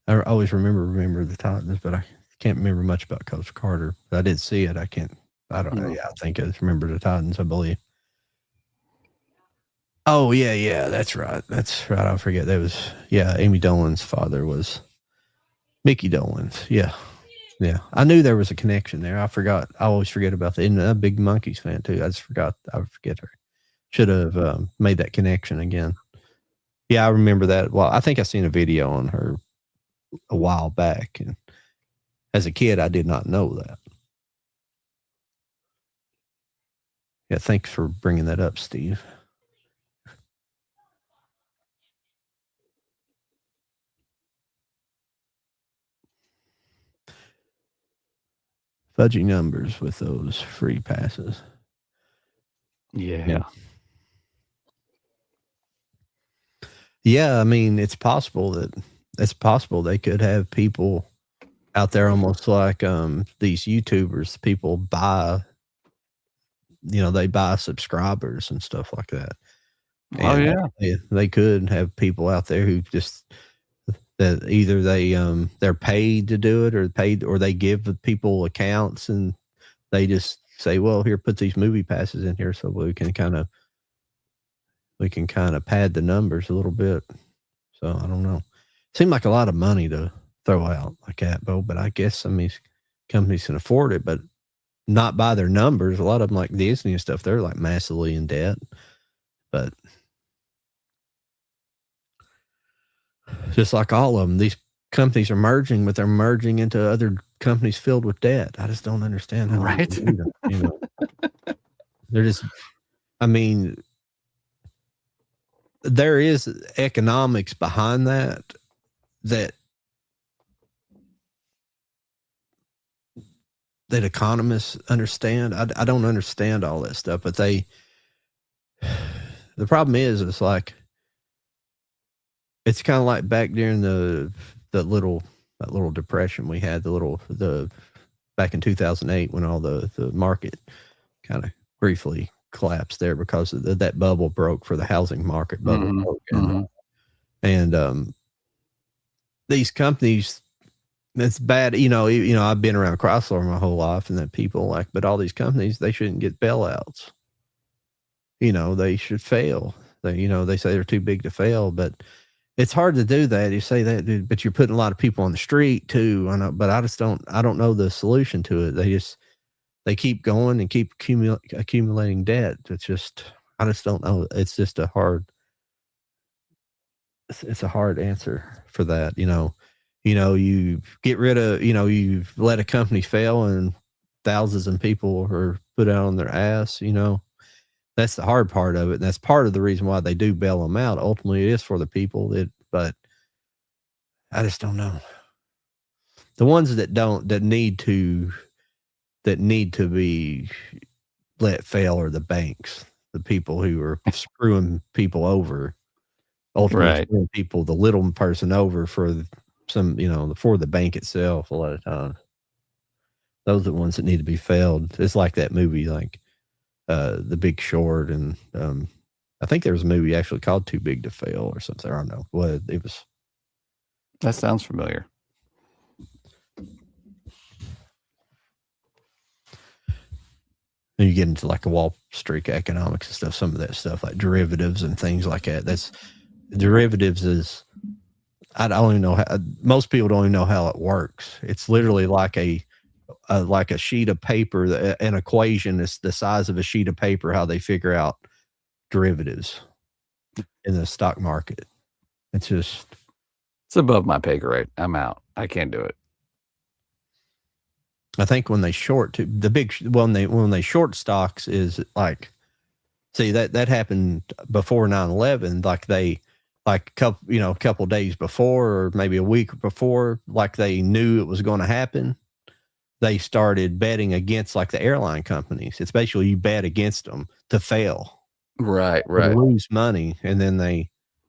I always remember the Titans, but I can't remember much about Coach Carter. I did see it. I can't. I don't. Mhm. Yeah, I think I remember the Titans. I believe. Oh yeah, that's right. I forget that was Amy Dolan's father was Mickey Dolan's. Yeah. I knew there was a connection there. I forgot. I always forget about that. And I'm a big Monkeys fan too. I just forgot. I forget her. Should have made that connection again. Yeah, I remember that. Well, I think I seen a video on her a while back, and as a kid, I did not know that. Yeah, thanks for bringing that up, Steve. Fudgy numbers with those free passes. Yeah. Yeah, I mean, it's possible they could have people out there almost like these YouTubers. People buy, they buy subscribers and stuff like that. And they could have people out there who just that either they're paid to do it or they give the people accounts and they just say, well, here, put these movie passes in here so we can kind of pad the numbers a little bit. So I don't know. Seemed like a lot of money to throw out like that, Bo, but I guess some of these companies can afford it, but not by their numbers. A lot of them, like Disney and stuff, they're like massively in debt. But just like all of them, these companies are merging, but they're merging into other companies filled with debt. I just don't understand how. Right. They're just. I mean, there is economics behind that economists understand. I don't understand all that stuff, but the problem is it's like it's kind of like back during that little depression we had, back in 2008 when all the market kind of briefly collapsed there because of that bubble broke for the housing market bubble broke. And these companies, that's bad. I've been around Chrysler my whole life, and that people but all these companies, they shouldn't get bailouts. They should fail. They say they're too big to fail, but it's hard to do that. You say that, dude, but you're putting a lot of people on the street too. I know, but I don't know the solution to it. They keep going and keep accumulating debt. I just don't know. It's just a hard answer for that. You get rid of, you let a company fail and thousands of people are put out on their ass, that's the hard part of it. And that's part of the reason why they do bail them out. Ultimately, it is for the people but I just don't know. The ones that need to be let fail are the banks, the people who are screwing people over, ultimately screwing people, the little person over for for the bank itself. A lot of times, those are the ones that need to be failed. It's like that movie, The Big Short, and I think there was a movie actually called Too Big to Fail or something. I don't know what it was. That sounds familiar. And you get into like a Wall Street economics and stuff, some of that stuff like derivatives and things like that. Derivatives is, I don't even know how, most people don't even know how it works. It's literally like a sheet of paper, an equation is the size of a sheet of paper, how they figure out derivatives in the stock market. It's above my pay grade. I'm out. I can't do it. I think when they short when they short stocks is like, see that happened before 9/11. A couple days before, or maybe a week before, like they knew it was going to happen. They started betting against like the airline companies. It's basically you bet against them to fail, right, to lose money, and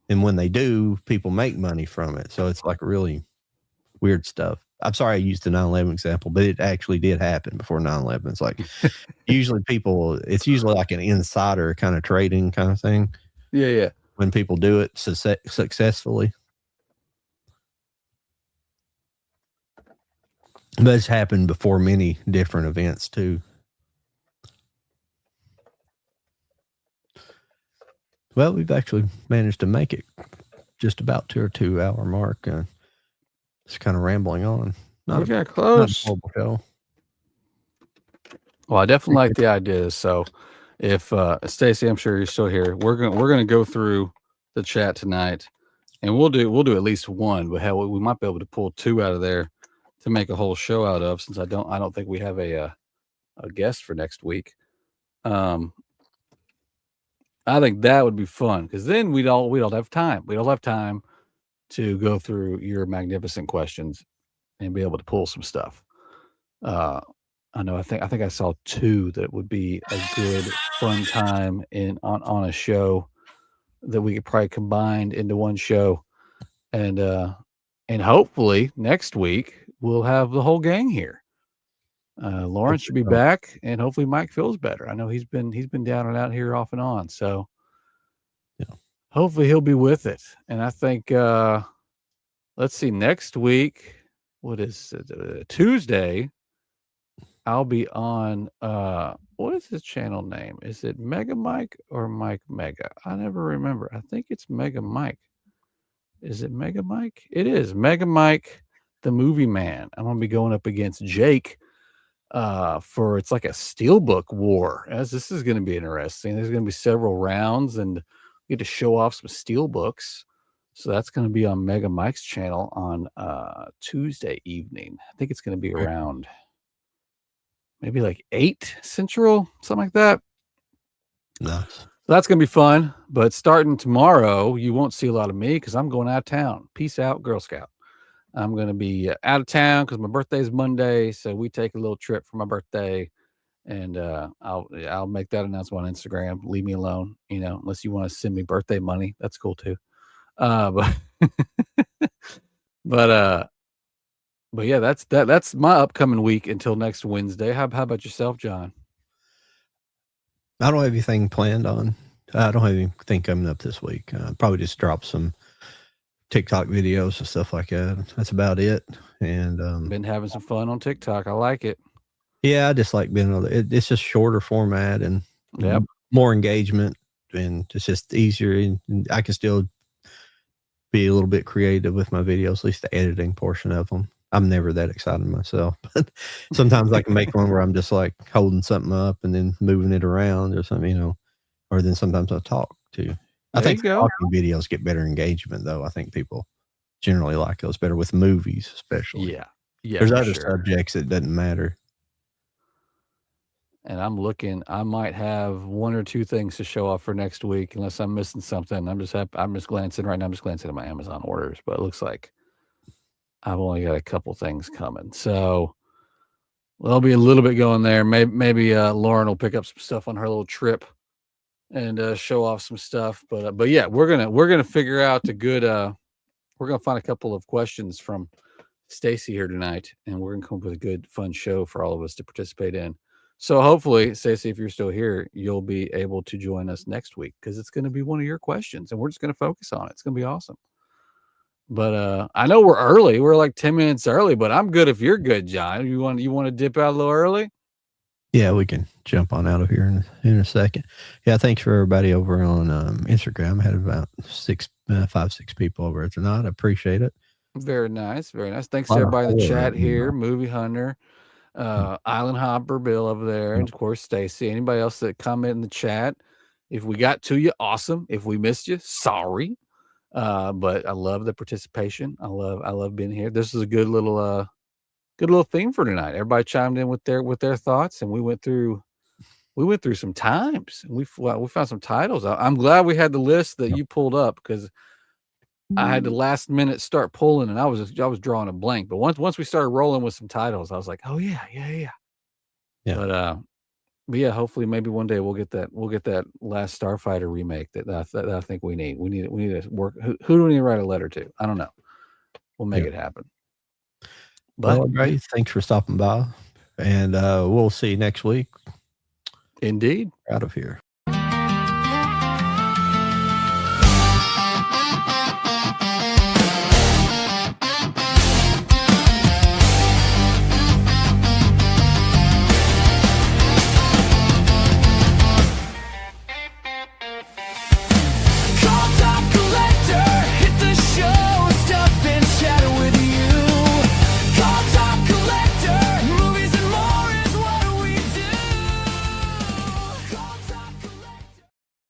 when they do, people make money from it. So it's like really weird stuff. I'm sorry I used the 9/11 example, but it actually did happen before 9/11. It's like usually it's usually like an insider kind of trading kind of thing. Yeah. When people do it successfully. But it's happened before many different events too. Well, we've actually managed to make it just about to our 2-hour mark. It's kind of rambling on. We got close. Not a horrible show. Well, I definitely like the ideas. So, if Stacy, I'm sure you're still here. We're gonna go through the chat tonight, and we'll do at least one. But hell, we might be able to pull two out of there to make a whole show out of. Since I don't think we have a guest for next week. I think that would be fun because then we'd all have time. We'd all have time to go through your magnificent questions and be able to pull some stuff. I know. I think I saw two that would be a good fun time on a show that we could probably combine into one show, and hopefully next week we'll have the whole gang here. Lawrence should be back, and hopefully Mike feels better. I know he's been down and out here off and on, so yeah. Hopefully he'll be with it. And I think let's see, next week, what is it? Tuesday, I'll be on what is his channel name? Is it Mega Mike or Mike Mega? I never remember. I think it's Mega Mike. Is it Mega Mike? It is Mega Mike, the movie man. I'm gonna be going up against Jake for it's like a steelbook war. As this is gonna be interesting. There's gonna be several rounds and we get to show off some steelbooks. So that's gonna be on Mega Mike's channel on Tuesday evening. I think it's gonna be around maybe like 8 Central, something like that. Nice. So that's going to be fun. But starting tomorrow, you won't see a lot of me because I'm going out of town. Peace out, Girl Scout. I'm going to be out of town because my birthday is Monday. So we take a little trip for my birthday. And I'll make that announcement on Instagram. Leave me alone, unless you want to send me birthday money. That's cool too. But yeah, that's my upcoming week until next Wednesday. How about yourself, John? I don't have anything planned on. I don't have anything coming up this week. Probably just drop some TikTok videos and stuff like that. That's about it. And been having some fun on TikTok. I like it. Yeah, I just like being able to, it's just shorter format and more engagement, and it's just easier. And I can still be a little bit creative with my videos, at least the editing portion of them. I'm never that excited myself, but sometimes I can make one where I'm just like holding something up and then moving it around or something, or then sometimes I talk too. I think talking videos get better engagement though. I think people generally like those better with movies, especially. Yeah. There's other subjects that doesn't matter. And I'm looking, I might have 1 or 2 things to show off for next week, unless I'm missing something. I'm just glancing right now. I'm just glancing at my Amazon orders, but it looks like I've only got a couple things coming. So there'll be a little bit going there. Maybe Lauren will pick up some stuff on her little trip and show off some stuff. But yeah, we're gonna figure out a good. We're gonna find a couple of questions from Stacy here tonight, and we're gonna come up with a good, fun show for all of us to participate in. So hopefully, Stacey, if you're still here, you'll be able to join us next week because it's going to be one of your questions, and we're just going to focus on it. It's going to be awesome. But I know we're early. We're like 10 minutes early, but I'm good if you're good, John. You want to dip out a little early? Yeah, we can jump on out of here in a second. Yeah, thanks for everybody over on Instagram. I had about 5-6 people over tonight. I appreciate it. Very nice. Very nice. Thanks to everybody in the chat here. Movie Hunter. Island Hopper, Bill over there, and of course Stacy. Anybody else that comment in the chat, if we got to you, awesome. If we missed you, sorry. But I love the participation. I love being here. This is a good little theme for tonight. Everybody chimed in with their thoughts, and we went through some times, and we found some titles. I'm glad we had the list that you pulled up because I had to last minute start pulling, and I was drawing a blank. But once we started rolling with some titles, I was like, oh yeah. But yeah, hopefully maybe one day we'll get that Last Starfighter remake that I think we need. We need to work. Who do we need to write a letter to? I don't know. We'll make it happen. But Well, Ray, thanks for stopping by, and we'll see you next week. indeed. Out of here.